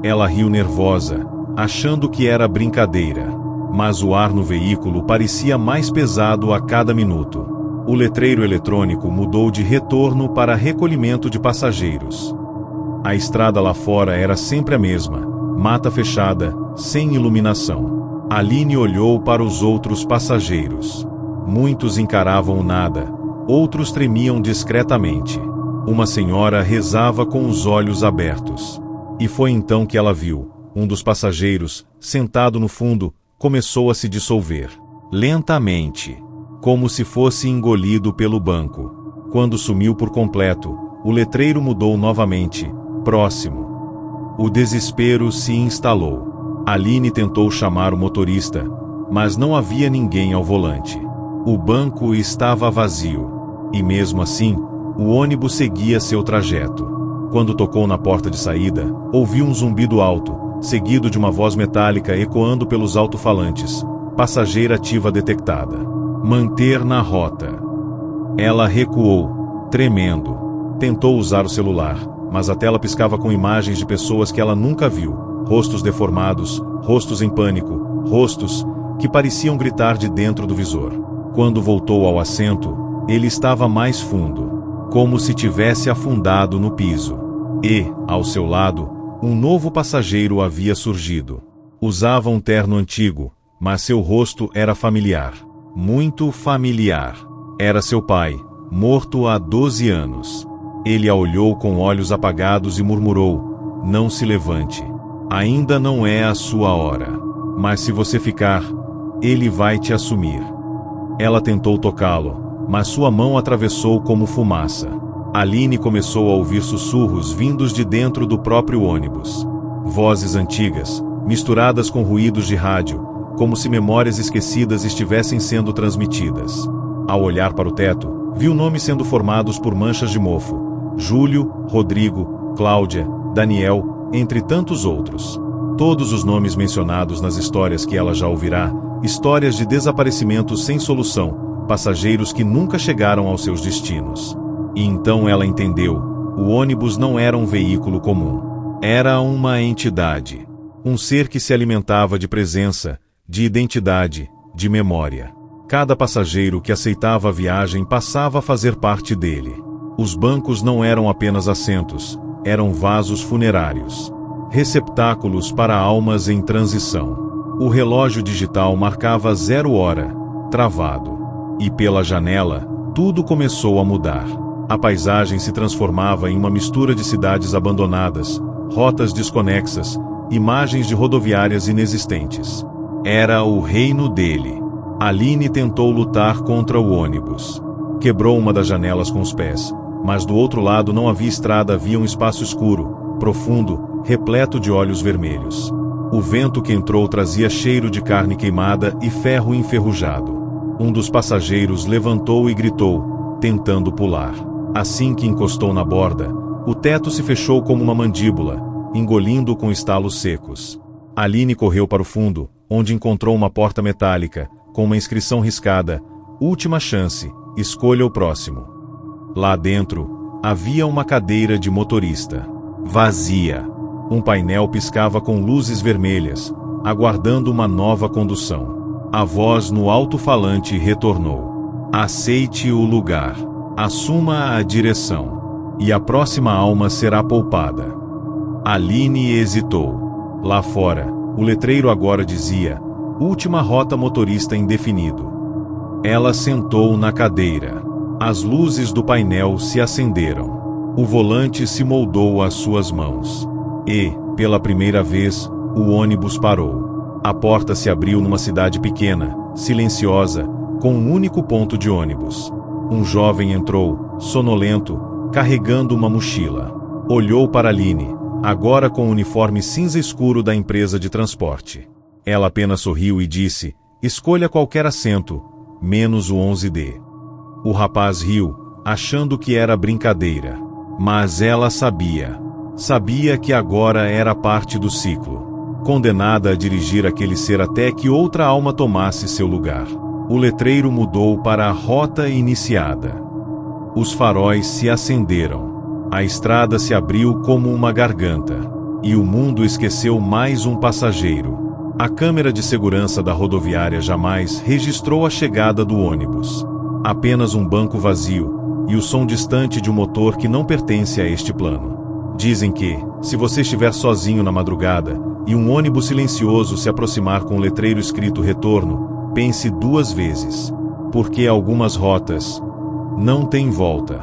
Ela riu nervosa, achando que era brincadeira. Mas o ar no veículo parecia mais pesado a cada minuto. O letreiro eletrônico mudou de retorno para recolhimento de passageiros. A estrada lá fora era sempre a mesma, mata fechada, sem iluminação. Aline olhou para os outros passageiros. Muitos encaravam o nada, outros tremiam discretamente. Uma senhora rezava com os olhos abertos. E foi então que ela viu, um dos passageiros, sentado no fundo, começou a se dissolver. Lentamente. Como se fosse engolido pelo banco. Quando sumiu por completo, o letreiro mudou novamente. Próximo. O desespero se instalou. Aline tentou chamar o motorista, mas não havia ninguém ao volante. O banco estava vazio. E mesmo assim, o ônibus seguia seu trajeto. Quando tocou na porta de saída, ouviu um zumbido alto, seguido de uma voz metálica ecoando pelos alto-falantes. Passageira ativa detectada. Manter na rota. Ela recuou, tremendo. Tentou usar o celular, mas a tela piscava com imagens de pessoas que ela nunca viu. Rostos deformados, rostos em pânico, rostos que pareciam gritar de dentro do visor. Quando voltou ao assento, ele estava mais fundo, como se tivesse afundado no piso. E, ao seu lado, um novo passageiro havia surgido. Usava um terno antigo, mas seu rosto era familiar. Muito familiar. Era seu pai, morto há 12 anos. Ele a olhou com olhos apagados e murmurou: "Não se levante. Ainda não é a sua hora. Mas se você ficar, ele vai te assumir." Ela tentou tocá-lo, mas sua mão atravessou como fumaça. Aline começou a ouvir sussurros vindos de dentro do próprio ônibus. Vozes antigas, misturadas com ruídos de rádio, como se memórias esquecidas estivessem sendo transmitidas. Ao olhar para o teto, viu nomes sendo formados por manchas de mofo: Júlio, Rodrigo, Cláudia, Daniel, entre tantos outros. Todos os nomes mencionados nas histórias que ela já ouvirá, histórias de desaparecimentos sem solução, passageiros que nunca chegaram aos seus destinos. E então ela entendeu: o ônibus não era um veículo comum. Era uma entidade. Um ser que se alimentava de presença, de identidade, de memória. Cada passageiro que aceitava a viagem passava a fazer parte dele. Os bancos não eram apenas assentos, eram vasos funerários. Receptáculos para almas em transição. O relógio digital marcava 0 hora, travado. E pela janela, tudo começou a mudar. A paisagem se transformava em uma mistura de cidades abandonadas, rotas desconexas, imagens de rodoviárias inexistentes. Era o reino dele. Aline tentou lutar contra o ônibus. Quebrou uma das janelas com os pés, mas do outro lado não havia estrada, havia um espaço escuro, profundo, repleto de olhos vermelhos. O vento que entrou trazia cheiro de carne queimada e ferro enferrujado. Um dos passageiros levantou e gritou, tentando pular. Assim que encostou na borda, o teto se fechou como uma mandíbula, engolindo com estalos secos. Aline correu para o fundo, onde encontrou uma porta metálica, com uma inscrição riscada: "Última chance, escolha o próximo." Lá dentro, havia uma cadeira de motorista. Vazia. Um painel piscava com luzes vermelhas, aguardando uma nova condução. A voz no alto-falante retornou: "Aceite o lugar. Assuma a direção. E a próxima alma será poupada." Aline hesitou. Lá fora, o letreiro agora dizia: "Última rota motorista indefinido." Ela sentou na cadeira. As luzes do painel se acenderam. O volante se moldou às suas mãos. E, pela primeira vez, o ônibus parou. A porta se abriu numa cidade pequena, silenciosa, com um único ponto de ônibus. Um jovem entrou, sonolento, carregando uma mochila. Olhou para Aline, agora com o uniforme cinza escuro da empresa de transporte. Ela apenas sorriu e disse: "Escolha qualquer assento, menos o 11D." O rapaz riu, achando que era brincadeira. Mas ela sabia. Sabia que agora era parte do ciclo. Condenada a dirigir aquele ser até que outra alma tomasse seu lugar. O letreiro mudou para a rota iniciada. Os faróis se acenderam. A estrada se abriu como uma garganta. E o mundo esqueceu mais um passageiro. A câmera de segurança da rodoviária jamais registrou a chegada do ônibus. Apenas um banco vazio, e o som distante de um motor que não pertence a este plano. Dizem que, se você estiver sozinho na madrugada, e um ônibus silencioso se aproximar com um letreiro escrito "Retorno", pense 2 vezes. Porque algumas rotas não têm volta.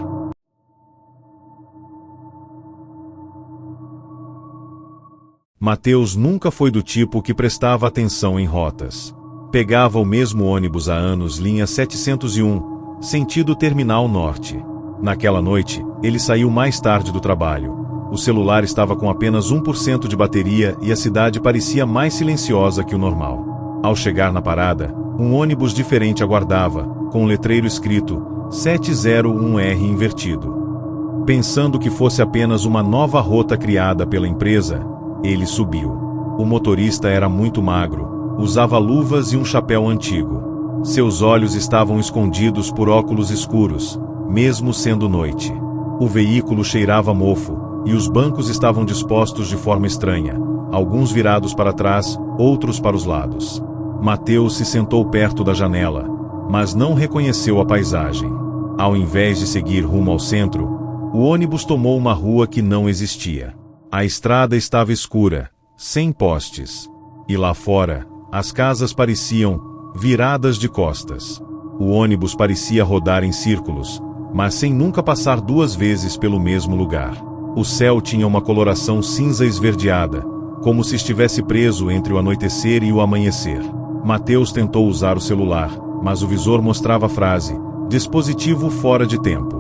Mateus nunca foi do tipo que prestava atenção em rotas. Pegava o mesmo ônibus há anos, linha 701, sentido Terminal Norte. Naquela noite, ele saiu mais tarde do trabalho. O celular estava com apenas 1% de bateria e a cidade parecia mais silenciosa que o normal. Ao chegar na parada, um ônibus diferente aguardava, com um letreiro escrito 701R invertido. Pensando que fosse apenas uma nova rota criada pela empresa, ele subiu. O motorista era muito magro, usava luvas e um chapéu antigo. Seus olhos estavam escondidos por óculos escuros, mesmo sendo noite. O veículo cheirava a mofo, e os bancos estavam dispostos de forma estranha, alguns virados para trás, outros para os lados. Mateus se sentou perto da janela, mas não reconheceu a paisagem. Ao invés de seguir rumo ao centro, o ônibus tomou uma rua que não existia. A estrada estava escura, sem postes. E lá fora, as casas pareciam viradas de costas. O ônibus parecia rodar em círculos, mas sem nunca passar duas vezes pelo mesmo lugar. O céu tinha uma coloração cinza esverdeada, como se estivesse preso entre o anoitecer e o amanhecer. Mateus tentou usar o celular, mas o visor mostrava a frase, dispositivo fora de tempo.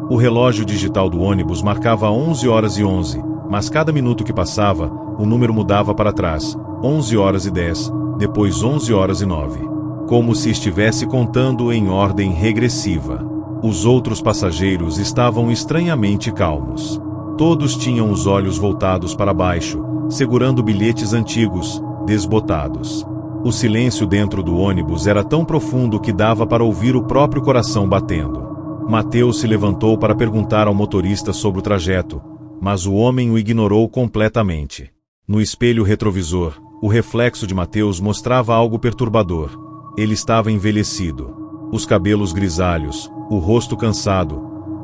O relógio digital do ônibus marcava 11h11, mas cada minuto que passava, o número mudava para trás, 11h10, depois 11h09. Como se estivesse contando em ordem regressiva. Os outros passageiros estavam estranhamente calmos. Todos tinham os olhos voltados para baixo, segurando bilhetes antigos, desbotados. O silêncio dentro do ônibus era tão profundo que dava para ouvir o próprio coração batendo. Mateus se levantou para perguntar ao motorista sobre o trajeto, mas o homem o ignorou completamente. No espelho retrovisor, o reflexo de Mateus mostrava algo perturbador. Ele estava envelhecido. Os cabelos grisalhos, o rosto cansado,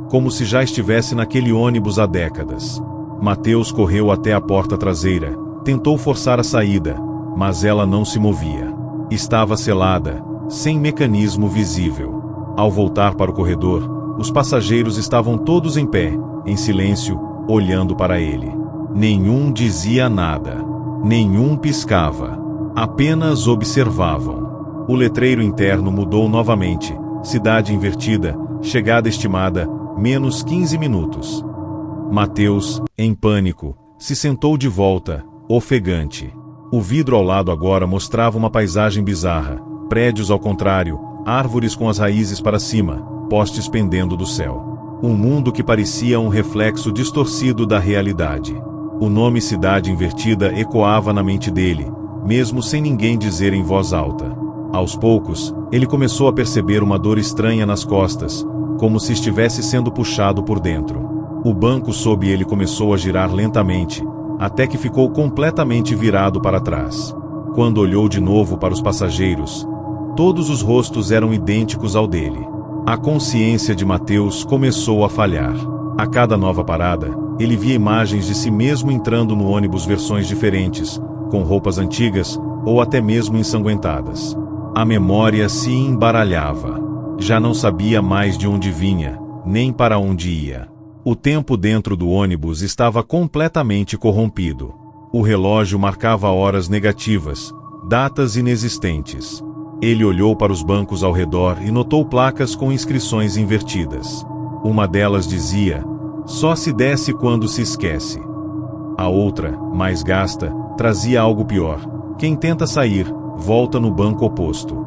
como se já estivesse naquele ônibus há décadas. Mateus correu até a porta traseira, tentou forçar a saída, mas ela não se movia. Estava selada, sem mecanismo visível. Ao voltar para o corredor, os passageiros estavam todos em pé, em silêncio, olhando para ele. Nenhum dizia nada. Nenhum piscava. Apenas observavam. O letreiro interno mudou novamente. Cidade invertida, chegada estimada, menos 15 minutos. Mateus, em pânico, se sentou de volta, ofegante. O vidro ao lado agora mostrava uma paisagem bizarra, prédios ao contrário, árvores com as raízes para cima, postes pendendo do céu. Um mundo que parecia um reflexo distorcido da realidade. O nome Cidade Invertida ecoava na mente dele, mesmo sem ninguém dizer em voz alta. Aos poucos, ele começou a perceber uma dor estranha nas costas, como se estivesse sendo puxado por dentro. O banco sob ele começou a girar lentamente, até que ficou completamente virado para trás. Quando olhou de novo para os passageiros, todos os rostos eram idênticos ao dele. A consciência de Mateus começou a falhar. A cada nova parada, ele via imagens de si mesmo entrando no ônibus, versões diferentes, com roupas antigas ou até mesmo ensanguentadas. A memória se embaralhava. Já não sabia mais de onde vinha, nem para onde ia. O tempo dentro do ônibus estava completamente corrompido. O relógio marcava horas negativas, datas inexistentes. Ele olhou para os bancos ao redor e notou placas com inscrições invertidas. Uma delas dizia, só se desce quando se esquece. A outra, mais gasta, trazia algo pior. Quem tenta sair, volta no banco oposto.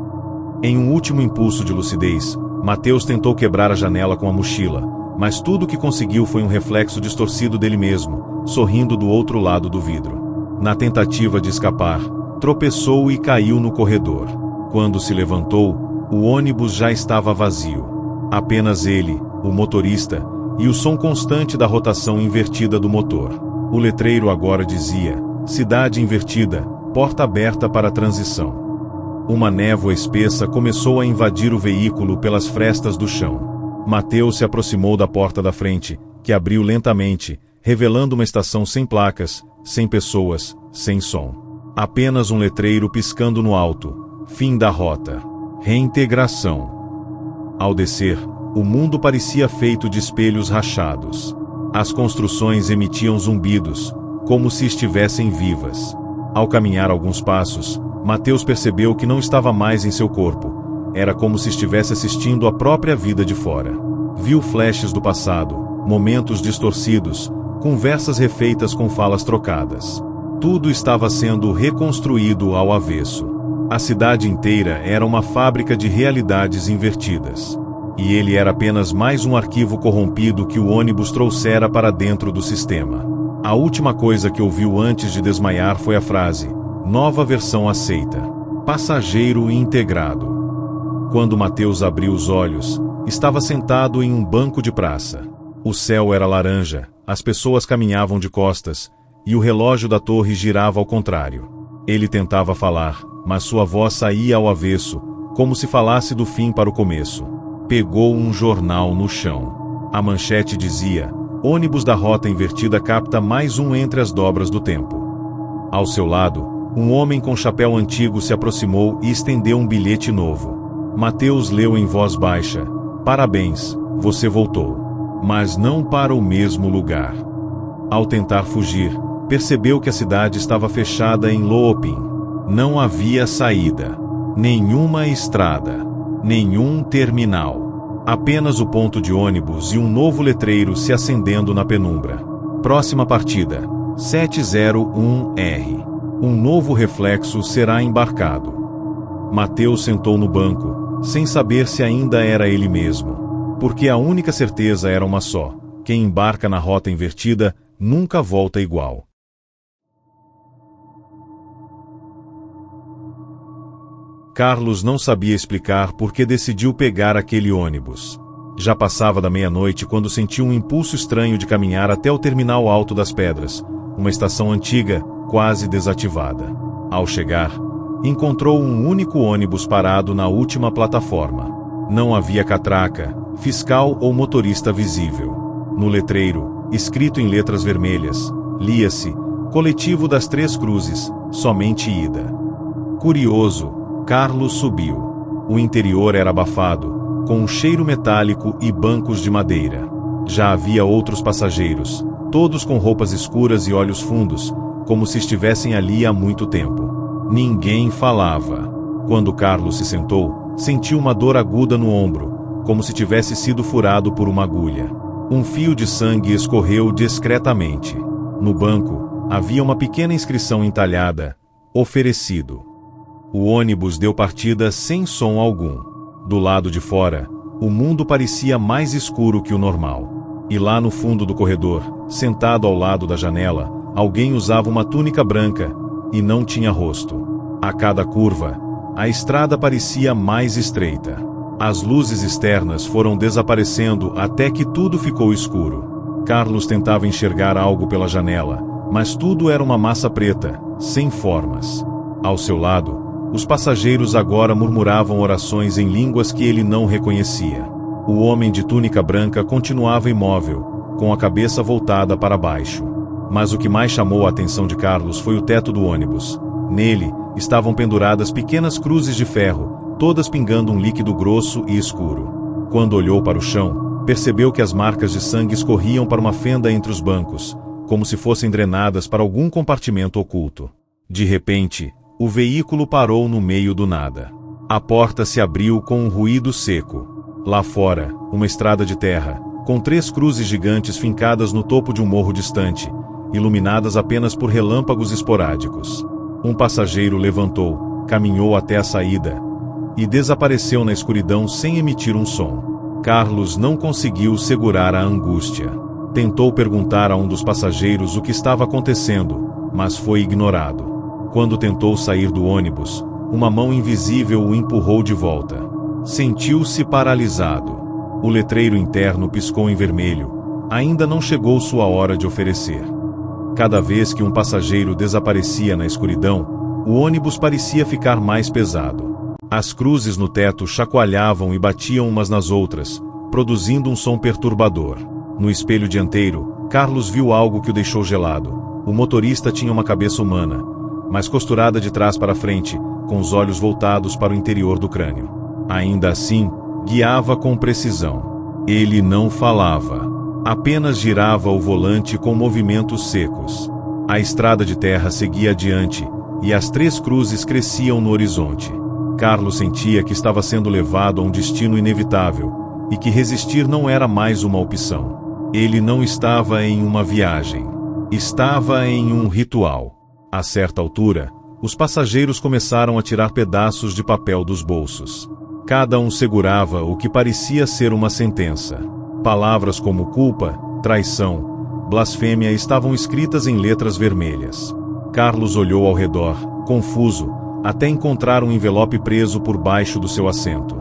Em um último impulso de lucidez, Mateus tentou quebrar a janela com a mochila, mas tudo o que conseguiu foi um reflexo distorcido dele mesmo, sorrindo do outro lado do vidro. Na tentativa de escapar, tropeçou e caiu no corredor. Quando se levantou, o ônibus já estava vazio. Apenas ele, o motorista, e o som constante da rotação invertida do motor. O letreiro agora dizia, Cidade Invertida, porta aberta para a transição. Uma névoa espessa começou a invadir o veículo pelas frestas do chão. Mateus se aproximou da porta da frente, que abriu lentamente, revelando uma estação sem placas, sem pessoas, sem som. Apenas um letreiro piscando no alto. Fim da rota. Reintegração. Ao descer, o mundo parecia feito de espelhos rachados. As construções emitiam zumbidos, como se estivessem vivas. Ao caminhar alguns passos, Mateus percebeu que não estava mais em seu corpo. Era como se estivesse assistindo a própria vida de fora. Viu flashes do passado, momentos distorcidos, conversas refeitas com falas trocadas. Tudo estava sendo reconstruído ao avesso. A cidade inteira era uma fábrica de realidades invertidas. E ele era apenas mais um arquivo corrompido que o ônibus trouxera para dentro do sistema. A última coisa que ouviu antes de desmaiar foi a frase: "Nova versão aceita. Passageiro integrado." Quando Mateus abriu os olhos, estava sentado em um banco de praça. O céu era laranja, as pessoas caminhavam de costas, e o relógio da torre girava ao contrário. Ele tentava falar, mas sua voz saía ao avesso, como se falasse do fim para o começo. Pegou um jornal no chão. A manchete dizia: "Ônibus da rota invertida capta mais um entre as dobras do tempo." Ao seu lado, um homem com chapéu antigo se aproximou e estendeu um bilhete novo. Mateus leu em voz baixa: "Parabéns, você voltou. Mas não para o mesmo lugar." Ao tentar fugir, percebeu que a cidade estava fechada em Looping. Não havia saída. Nenhuma estrada. Nenhum terminal. Apenas o ponto de ônibus e um novo letreiro se acendendo na penumbra. Próxima partida: 701R. Um novo reflexo será embarcado. Mateus sentou no banco, sem saber se ainda era ele mesmo. Porque a única certeza era uma só: quem embarca na rota invertida nunca volta igual. Carlos não sabia explicar por que decidiu pegar aquele ônibus. Já passava da meia-noite quando sentiu um impulso estranho de caminhar até o terminal Alto das Pedras, uma estação antiga, quase desativada. Ao chegar, encontrou um único ônibus parado na última plataforma. Não havia catraca, fiscal ou motorista visível. No letreiro, escrito em letras vermelhas, lia-se: "Coletivo das Três Cruzes, somente ida." Curioso, Carlos subiu. O interior era abafado, com um cheiro metálico e bancos de madeira. Já havia outros passageiros, todos com roupas escuras e olhos fundos, como se estivessem ali há muito tempo. Ninguém falava. Quando Carlos se sentou, sentiu uma dor aguda no ombro, como se tivesse sido furado por uma agulha. Um fio de sangue escorreu discretamente. No banco, havia uma pequena inscrição entalhada: "Oferecido." O ônibus deu partida sem som algum. Do lado de fora, o mundo parecia mais escuro que o normal. E lá no fundo do corredor, sentado ao lado da janela, alguém usava uma túnica branca e não tinha rosto. A cada curva, a estrada parecia mais estreita. As luzes externas foram desaparecendo até que tudo ficou escuro. Carlos tentava enxergar algo pela janela, mas tudo era uma massa preta, sem formas. Ao seu lado, os passageiros agora murmuravam orações em línguas que ele não reconhecia. O homem de túnica branca continuava imóvel, com a cabeça voltada para baixo. Mas o que mais chamou a atenção de Carlos foi o teto do ônibus. Nele, estavam penduradas pequenas cruzes de ferro, todas pingando um líquido grosso e escuro. Quando olhou para o chão, percebeu que as marcas de sangue escorriam para uma fenda entre os bancos, como se fossem drenadas para algum compartimento oculto. De repente, o veículo parou no meio do nada. A porta se abriu com um ruído seco. Lá fora, uma estrada de terra, com 3 cruzes gigantes fincadas no topo de um morro distante, iluminadas apenas por relâmpagos esporádicos. Um passageiro levantou, caminhou até a saída e desapareceu na escuridão sem emitir um som. Carlos não conseguiu segurar a angústia. Tentou perguntar a um dos passageiros o que estava acontecendo, mas foi ignorado. Quando tentou sair do ônibus, uma mão invisível o empurrou de volta. Sentiu-se paralisado. O letreiro interno piscou em vermelho. Ainda não chegou sua hora de oferecer. Cada vez que um passageiro desaparecia na escuridão, o ônibus parecia ficar mais pesado. As cruzes no teto chacoalhavam e batiam umas nas outras, produzindo um som perturbador. No espelho dianteiro, Carlos viu algo que o deixou gelado. O motorista tinha uma cabeça humana, mas costurada de trás para frente, com os olhos voltados para o interior do crânio. Ainda assim, guiava com precisão. Ele não falava. Apenas girava o volante com movimentos secos. A estrada de terra seguia adiante, e as 3 cruzes cresciam no horizonte. Carlos sentia que estava sendo levado a um destino inevitável, e que resistir não era mais uma opção. Ele não estava em uma viagem. Estava em um ritual. A certa altura, os passageiros começaram a tirar pedaços de papel dos bolsos. Cada um segurava o que parecia ser uma sentença. Palavras como culpa, traição, blasfêmia estavam escritas em letras vermelhas. Carlos olhou ao redor, confuso, até encontrar um envelope preso por baixo do seu assento.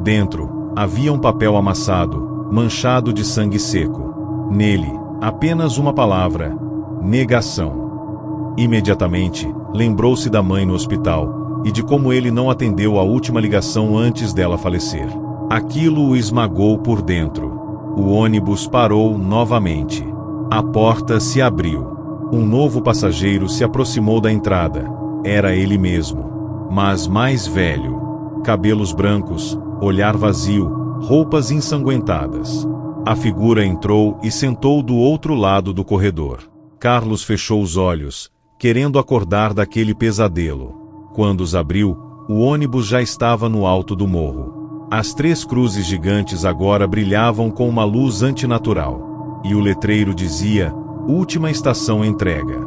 Dentro, havia um papel amassado, manchado de sangue seco. Nele, apenas uma palavra: negação. Imediatamente, lembrou-se da mãe no hospital e de como ele não atendeu a última ligação antes dela falecer. Aquilo o esmagou por dentro. O ônibus parou novamente. A porta se abriu. Um novo passageiro se aproximou da entrada. Era ele mesmo, mas mais velho. Cabelos brancos, olhar vazio, roupas ensanguentadas. A figura entrou e sentou do outro lado do corredor. Carlos fechou os olhos, querendo acordar daquele pesadelo. Quando os abriu, o ônibus já estava no alto do morro. As 3 cruzes gigantes agora brilhavam com uma luz antinatural. E o letreiro dizia: Última estação entrega.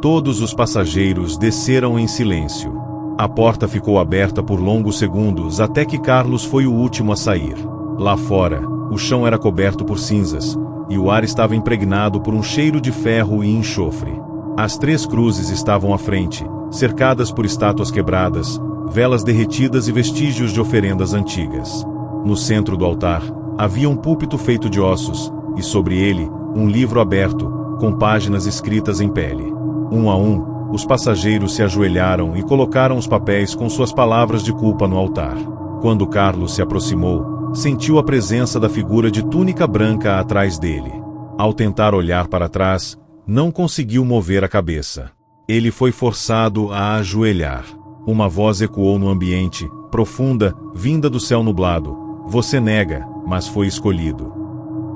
Todos os passageiros desceram em silêncio. A porta ficou aberta por longos segundos até que Carlos foi o último a sair. Lá fora, o chão era coberto por cinzas, e o ar estava impregnado por um cheiro de ferro e enxofre. As 3 cruzes estavam à frente, cercadas por estátuas quebradas, velas derretidas e vestígios de oferendas antigas. No centro do altar, havia um púlpito feito de ossos, e sobre ele, um livro aberto, com páginas escritas em pele. Um a um, os passageiros se ajoelharam e colocaram os papéis com suas palavras de culpa no altar. Quando Carlos se aproximou, sentiu a presença da figura de túnica branca atrás dele. Ao tentar olhar para trás, não conseguiu mover a cabeça. Ele foi forçado a ajoelhar. Uma voz ecoou no ambiente, profunda, vinda do céu nublado: Você nega, mas foi escolhido.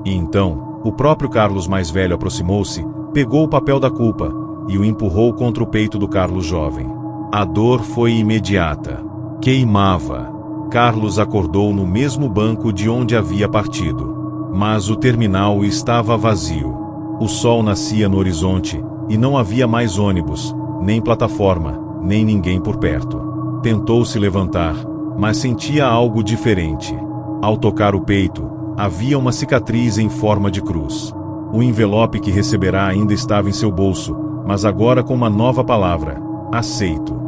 E então, o próprio Carlos mais velho aproximou-se, pegou o papel da culpa e o empurrou contra o peito do Carlos jovem. A dor foi imediata. Queimava. Carlos acordou no mesmo banco de onde havia partido. Mas o terminal estava vazio. O sol nascia no horizonte, e não havia mais ônibus, nem plataforma, nem ninguém por perto. Tentou se levantar, mas sentia algo diferente. Ao tocar o peito, havia uma cicatriz em forma de cruz. O envelope que receberá ainda estava em seu bolso, mas agora com uma nova palavra: aceito.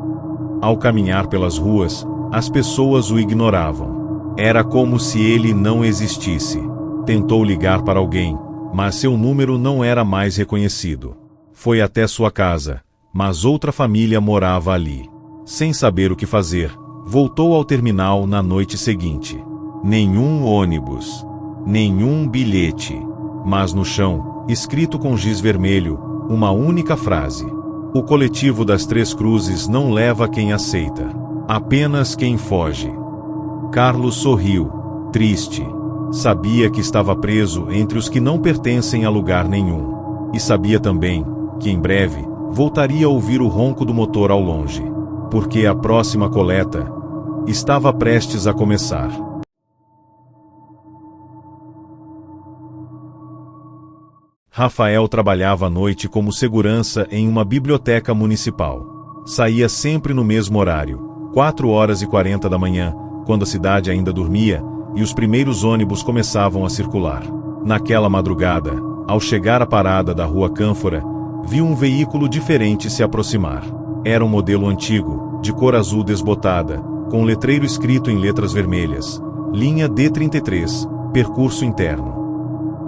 Ao caminhar pelas ruas, as pessoas o ignoravam. Era como se ele não existisse. Tentou ligar para alguém, mas seu número não era mais reconhecido. Foi até sua casa, mas outra família morava ali. Sem saber o que fazer, voltou ao terminal na noite seguinte. Nenhum ônibus, nenhum bilhete, mas no chão, escrito com giz vermelho, uma única frase: O coletivo das 3 cruzes não leva quem aceita, apenas quem foge. Carlos sorriu, triste. Sabia que estava preso entre os que não pertencem a lugar nenhum. E sabia também que em breve voltaria a ouvir o ronco do motor ao longe, porque a próxima coleta estava prestes a começar. Rafael trabalhava à noite como segurança em uma biblioteca municipal. Saía sempre no mesmo horário, 4h40 da manhã, quando a cidade ainda dormia, e os primeiros ônibus começavam a circular. Naquela madrugada, ao chegar à parada da Rua Cânfora, viu um veículo diferente se aproximar. Era um modelo antigo, de cor azul desbotada, com um letreiro escrito em letras vermelhas: Linha D33, percurso interno.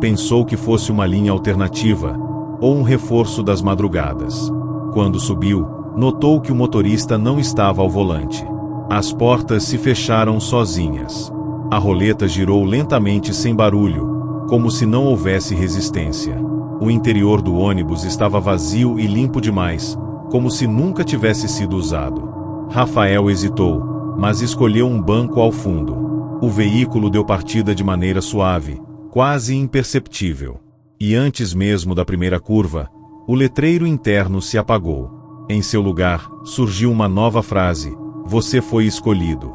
Pensou que fosse uma linha alternativa, ou um reforço das madrugadas. Quando subiu, notou que o motorista não estava ao volante. As portas se fecharam sozinhas. A roleta girou lentamente sem barulho, como se não houvesse resistência. O interior do ônibus estava vazio e limpo demais, como se nunca tivesse sido usado. Rafael hesitou, mas escolheu um banco ao fundo. O veículo deu partida de maneira suave, quase imperceptível. E antes mesmo da primeira curva, o letreiro interno se apagou. Em seu lugar, surgiu uma nova frase: você foi escolhido.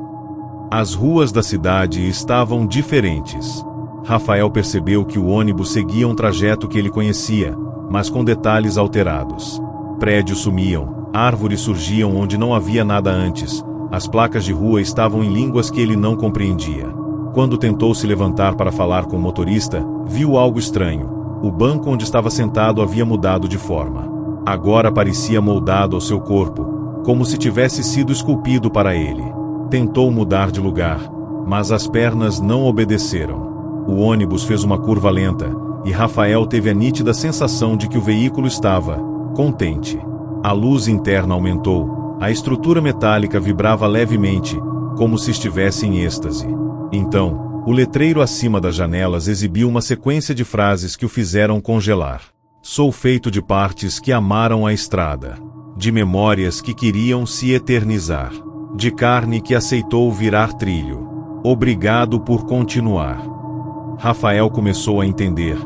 As ruas da cidade estavam diferentes. Rafael percebeu que o ônibus seguia um trajeto que ele conhecia, mas com detalhes alterados. Prédios sumiam, árvores surgiam onde não havia nada antes, as placas de rua estavam em línguas que ele não compreendia. Quando tentou se levantar para falar com o motorista, viu algo estranho. O banco onde estava sentado havia mudado de forma. Agora parecia moldado ao seu corpo, como se tivesse sido esculpido para ele. Tentou mudar de lugar, mas as pernas não obedeceram. O ônibus fez uma curva lenta, e Rafael teve a nítida sensação de que o veículo estava contente. A luz interna aumentou, a estrutura metálica vibrava levemente, como se estivesse em êxtase. Então, o letreiro acima das janelas exibiu uma sequência de frases que o fizeram congelar. Sou feito de partes que amaram a estrada, de memórias que queriam se eternizar, de carne que aceitou virar trilho. Obrigado por continuar. Rafael começou a entender.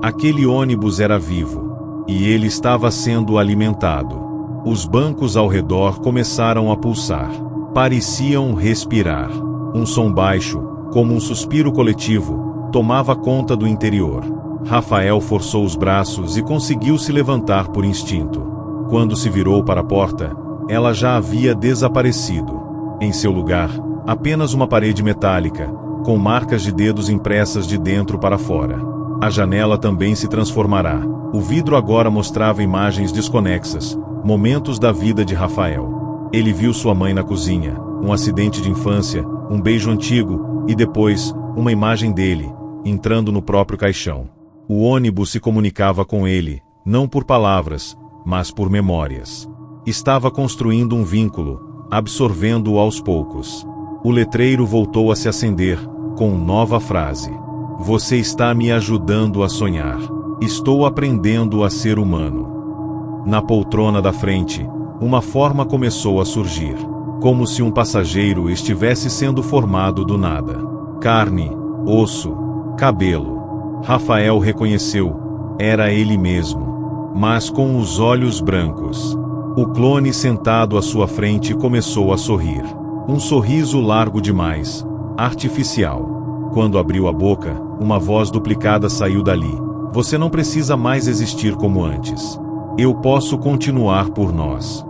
Aquele ônibus era vivo, e ele estava sendo alimentado. Os bancos ao redor começaram a pulsar. Pareciam respirar. Um som baixo, como um suspiro coletivo, tomava conta do interior. Rafael forçou os braços e conseguiu se levantar por instinto. Quando se virou para a porta, ela já havia desaparecido. Em seu lugar, apenas uma parede metálica, com marcas de dedos impressas de dentro para fora. A janela também se transformará. O vidro agora mostrava imagens desconexas, momentos da vida de Rafael. Ele viu sua mãe na cozinha, um acidente de infância, um beijo antigo, e depois, uma imagem dele, entrando no próprio caixão. O ônibus se comunicava com ele, não por palavras, mas por memórias. Estava construindo um vínculo, absorvendo-o aos poucos. O letreiro voltou a se acender, com nova frase. Você está me ajudando a sonhar. Estou aprendendo a ser humano. Na poltrona da frente, uma forma começou a surgir, como se um passageiro estivesse sendo formado do nada. Carne, osso, cabelo. Rafael reconheceu. Era ele mesmo, mas com os olhos brancos. O clone sentado à sua frente começou a sorrir. Um sorriso largo demais, artificial. Quando abriu a boca, uma voz duplicada saiu dali. Você não precisa mais existir como antes. Eu posso continuar por nós.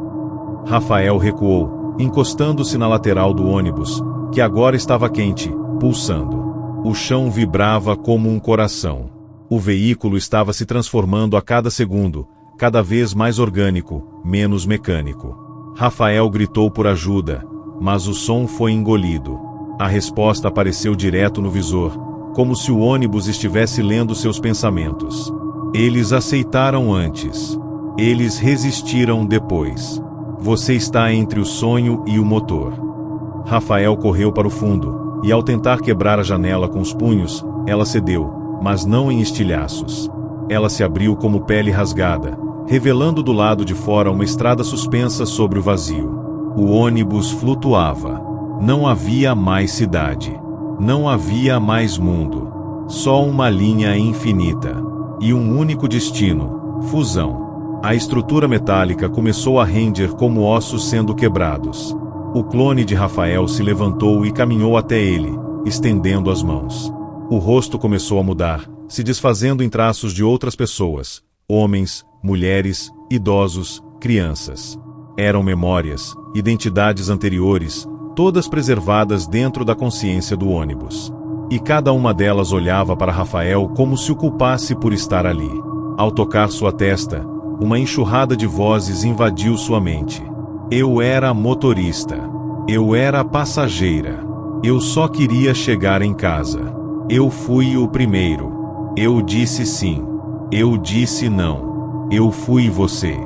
Rafael recuou, encostando-se na lateral do ônibus, que agora estava quente, pulsando. O chão vibrava como um coração. O veículo estava se transformando a cada segundo, cada vez mais orgânico, menos mecânico. Rafael gritou por ajuda, mas o som foi engolido. A resposta apareceu direto no visor, como se o ônibus estivesse lendo seus pensamentos. Eles aceitaram antes. Eles resistiram depois. Você está entre o sonho e o motor. Rafael correu para o fundo, e ao tentar quebrar a janela com os punhos, ela cedeu, mas não em estilhaços. Ela se abriu como pele rasgada, revelando do lado de fora uma estrada suspensa sobre o vazio. O ônibus flutuava. Não havia mais cidade. Não havia mais mundo. Só uma linha infinita. E um único destino: fusão. A estrutura metálica começou a render como ossos sendo quebrados. O clone de Rafael se levantou e caminhou até ele, estendendo as mãos. O rosto começou a mudar, se desfazendo em traços de outras pessoas: homens, mulheres, idosos, crianças. Eram memórias, identidades anteriores, todas preservadas dentro da consciência do ônibus. E cada uma delas olhava para Rafael como se o culpasse por estar ali. Ao tocar sua testa, uma enxurrada de vozes invadiu sua mente. Eu era motorista. Eu era passageira. Eu só queria chegar em casa. Eu fui o primeiro. Eu disse sim. Eu disse não. Eu fui você.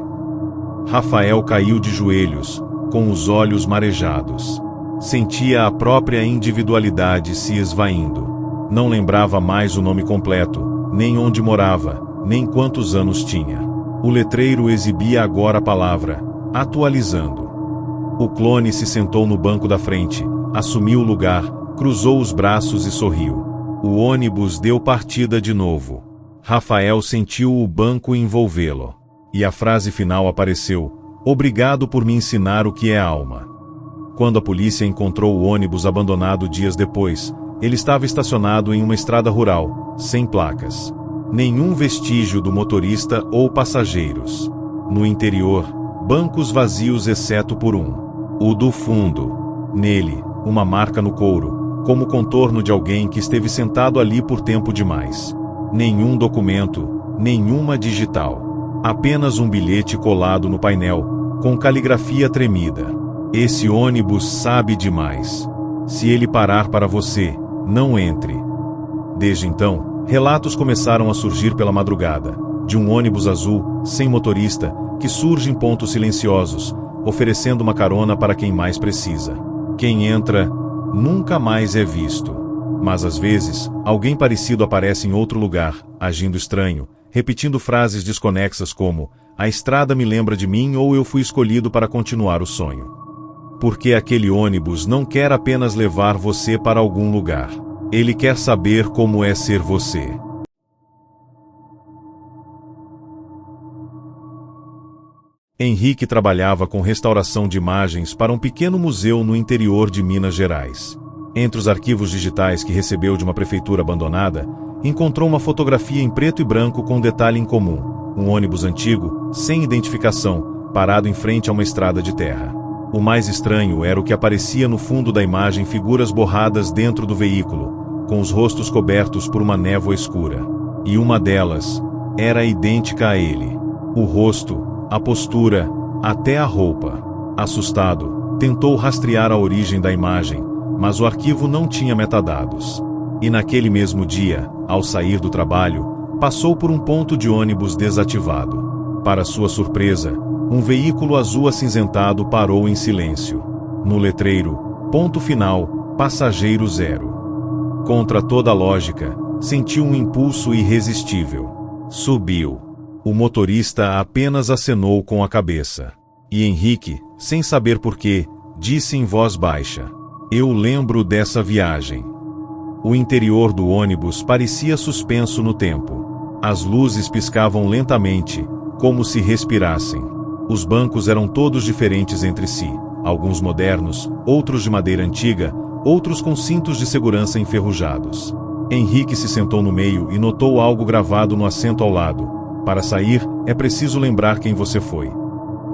Rafael caiu de joelhos, com os olhos marejados. Sentia a própria individualidade se esvaindo. Não lembrava mais o nome completo, nem onde morava, nem quantos anos tinha. O letreiro exibia agora a palavra, atualizando. O clone se sentou no banco da frente, assumiu o lugar, cruzou os braços e sorriu. O ônibus deu partida de novo. Rafael sentiu o banco envolvê-lo. E a frase final apareceu: "Obrigado por me ensinar o que é alma." Quando a polícia encontrou o ônibus abandonado dias depois, ele estava estacionado em uma estrada rural, sem placas. Nenhum vestígio do motorista ou passageiros. No interior, bancos vazios exceto por um. O do fundo. Nele, uma marca no couro, como o contorno de alguém que esteve sentado ali por tempo demais. Nenhum documento, nenhuma digital. Apenas um bilhete colado no painel, com caligrafia tremida. "Esse ônibus sabe demais. Se ele parar para você, não entre." Desde então, relatos começaram a surgir pela madrugada, de um ônibus azul, sem motorista, que surge em pontos silenciosos, oferecendo uma carona para quem mais precisa. Quem entra, nunca mais é visto. Mas às vezes, alguém parecido aparece em outro lugar, agindo estranho, repetindo frases desconexas como: "A estrada me lembra de mim" ou "Eu fui escolhido para continuar o sonho." Porque aquele ônibus não quer apenas levar você para algum lugar. Ele quer saber como é ser você. Henrique trabalhava com restauração de imagens para um pequeno museu no interior de Minas Gerais. Entre os arquivos digitais que recebeu de uma prefeitura abandonada, encontrou uma fotografia em preto e branco com um detalhe em comum: um ônibus antigo, sem identificação, parado em frente a uma estrada de terra. O mais estranho era o que aparecia no fundo da imagem: figuras borradas dentro do veículo, com os rostos cobertos por uma névoa escura. E uma delas era idêntica a ele. O rosto, a postura, até a roupa. Assustado, tentou rastrear a origem da imagem, mas o arquivo não tinha metadados. E naquele mesmo dia, ao sair do trabalho, passou por um ponto de ônibus desativado. Para sua surpresa, um veículo azul acinzentado parou em silêncio. No letreiro, ponto final, passageiro 0. Contra toda a lógica, sentiu um impulso irresistível. Subiu. O motorista apenas acenou com a cabeça. E Henrique, sem saber porquê, disse em voz baixa: "Eu lembro dessa viagem." O interior do ônibus parecia suspenso no tempo. As luzes piscavam lentamente, como se respirassem. Os bancos eram todos diferentes entre si, alguns modernos, outros de madeira antiga, outros com cintos de segurança enferrujados. Henrique se sentou no meio e notou algo gravado no assento ao lado: "Para sair, é preciso lembrar quem você foi."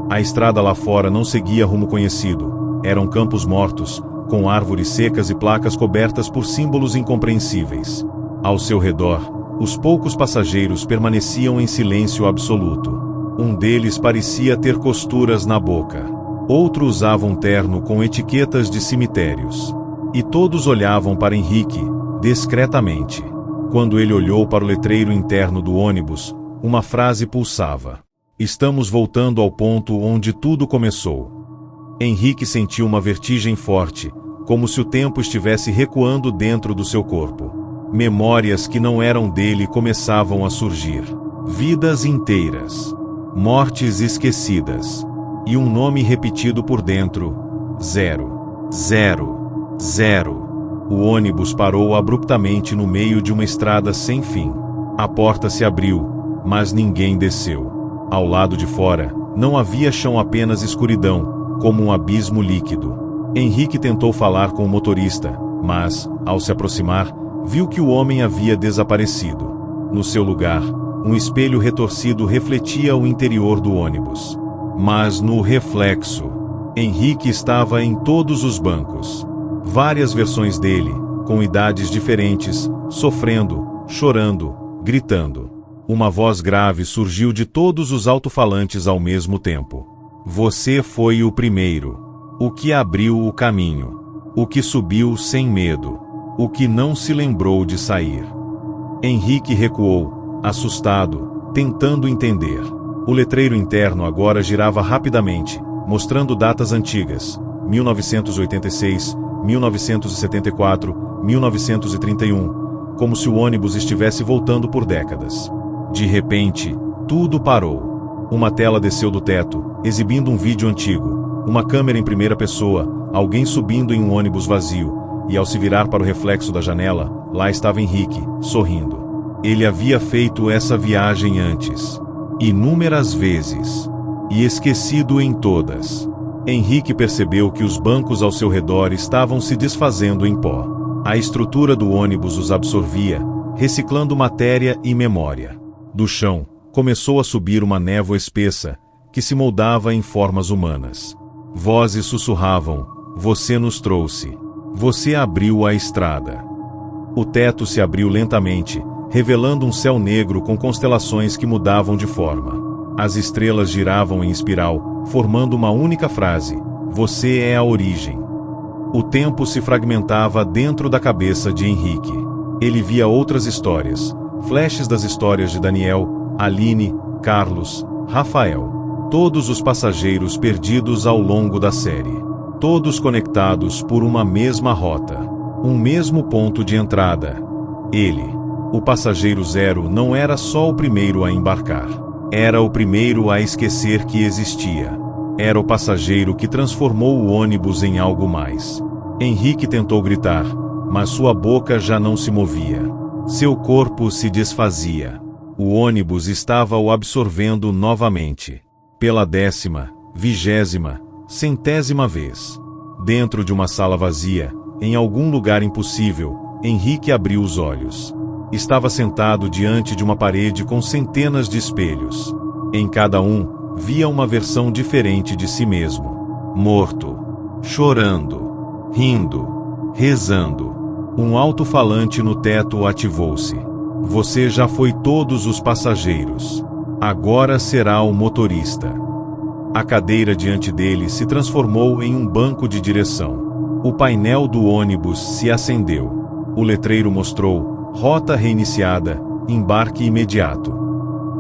A estrada lá fora não seguia rumo conhecido. Eram campos mortos, com árvores secas e placas cobertas por símbolos incompreensíveis. Ao seu redor, os poucos passageiros permaneciam em silêncio absoluto. Um deles parecia ter costuras na boca. Outro usava um terno com etiquetas de cemitérios. E todos olhavam para Henrique, discretamente. Quando ele olhou para o letreiro interno do ônibus, uma frase pulsava: "Estamos voltando ao ponto onde tudo começou." Henrique sentiu uma vertigem forte, como se o tempo estivesse recuando dentro do seu corpo. Memórias que não eram dele começavam a surgir. Vidas inteiras. Mortes esquecidas. E um nome repetido por dentro: 0, 0, 0. O ônibus parou abruptamente no meio de uma estrada sem fim. A porta se abriu, mas ninguém desceu. Ao lado de fora, não havia chão, apenas escuridão, como um abismo líquido. Henrique tentou falar com o motorista, mas, ao se aproximar, viu que o homem havia desaparecido. No seu lugar, um espelho retorcido refletia o interior do ônibus. Mas no reflexo, Henrique estava em todos os bancos. Várias versões dele, com idades diferentes, sofrendo, chorando, gritando. Uma voz grave surgiu de todos os alto-falantes ao mesmo tempo: "Você foi o primeiro. O que abriu o caminho. O que subiu sem medo. O que não se lembrou de sair." Henrique recuou, assustado, tentando entender. O letreiro interno agora girava rapidamente, mostrando datas antigas: 1986, 1974, 1931, como se o ônibus estivesse voltando por décadas. De repente, tudo parou. Uma tela desceu do teto, exibindo um vídeo antigo, uma câmera em primeira pessoa, alguém subindo em um ônibus vazio, e ao se virar para o reflexo da janela, lá estava Henrique, sorrindo. Ele havia feito essa viagem antes. inúmeras vezes, e esquecido em todas. Henrique percebeu que os bancos ao seu redor estavam se desfazendo em pó. A estrutura do ônibus os absorvia, reciclando matéria e memória. Do chão, começou a subir uma névoa espessa, que se moldava em formas humanas. Vozes sussurravam: "Você nos trouxe. Você abriu a estrada." O teto se abriu lentamente, revelando um céu negro com constelações que mudavam de forma. As estrelas giravam em espiral, formando uma única frase: "Você é a origem." O tempo se fragmentava dentro da cabeça de Henrique. Ele via outras histórias, flashes das histórias de Daniel, Aline, Carlos, Rafael. Todos os passageiros perdidos ao longo da série. Todos conectados por uma mesma rota. Um mesmo ponto de entrada. Ele, o passageiro zero, não era só o primeiro a embarcar. Era o primeiro a esquecer que existia. Era o passageiro que transformou o ônibus em algo mais. Henrique tentou gritar, mas sua boca já não se movia. Seu corpo se desfazia. O ônibus estava o absorvendo novamente. Pela 10ª, 20ª, 100ª vez. Dentro de uma sala vazia, em algum lugar impossível, Henrique abriu os olhos. Estava sentado diante de uma parede com centenas de espelhos. Em cada um, via uma versão diferente de si mesmo. Morto, chorando, rindo, rezando. Um alto-falante no teto ativou-se. "Você já foi todos os passageiros. Agora será o motorista." A cadeira diante dele se transformou em um banco de direção. O painel do ônibus se acendeu. O letreiro mostrou: "Rota reiniciada, embarque imediato."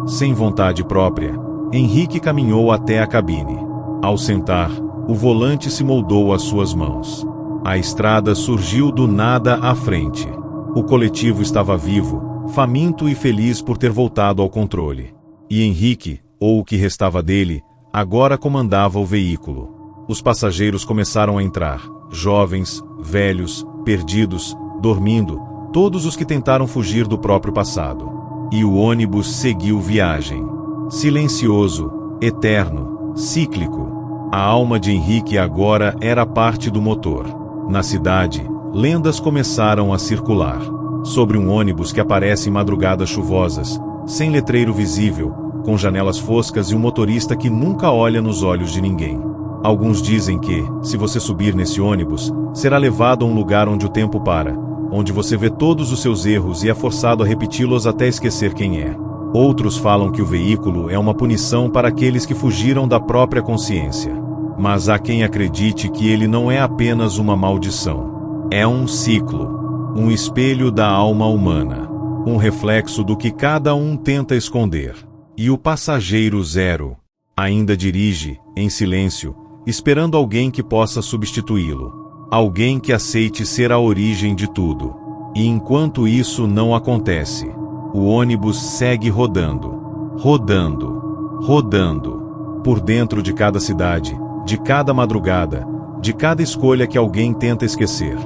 Sem vontade própria, Henrique caminhou até a cabine. Ao sentar, o volante se moldou às suas mãos. A estrada surgiu do nada à frente. O coletivo estava vivo, faminto e feliz por ter voltado ao controle. E Henrique, ou o que restava dele, agora comandava o veículo. Os passageiros começaram a entrar, jovens, velhos, perdidos, dormindo, todos os que tentaram fugir do próprio passado. E o ônibus seguiu viagem. Silencioso, eterno, cíclico. A alma de Henrique agora era parte do motor. Na cidade, lendas começaram a circular. Sobre um ônibus que aparece em madrugadas chuvosas, sem letreiro visível, com janelas foscas e um motorista que nunca olha nos olhos de ninguém. Alguns dizem que, se você subir nesse ônibus, será levado a um lugar onde o tempo para, onde você vê todos os seus erros e é forçado a repeti-los até esquecer quem é. Outros falam que o veículo é uma punição para aqueles que fugiram da própria consciência. Mas há quem acredite que ele não é apenas uma maldição. É um ciclo, um espelho da alma humana, um reflexo do que cada um tenta esconder. E o passageiro zero ainda dirige, em silêncio, esperando alguém que possa substituí-lo. Alguém que aceite ser a origem de tudo. E enquanto isso não acontece, o ônibus segue rodando, rodando, rodando, por dentro de cada cidade, de cada madrugada, de cada escolha que alguém tenta esquecer.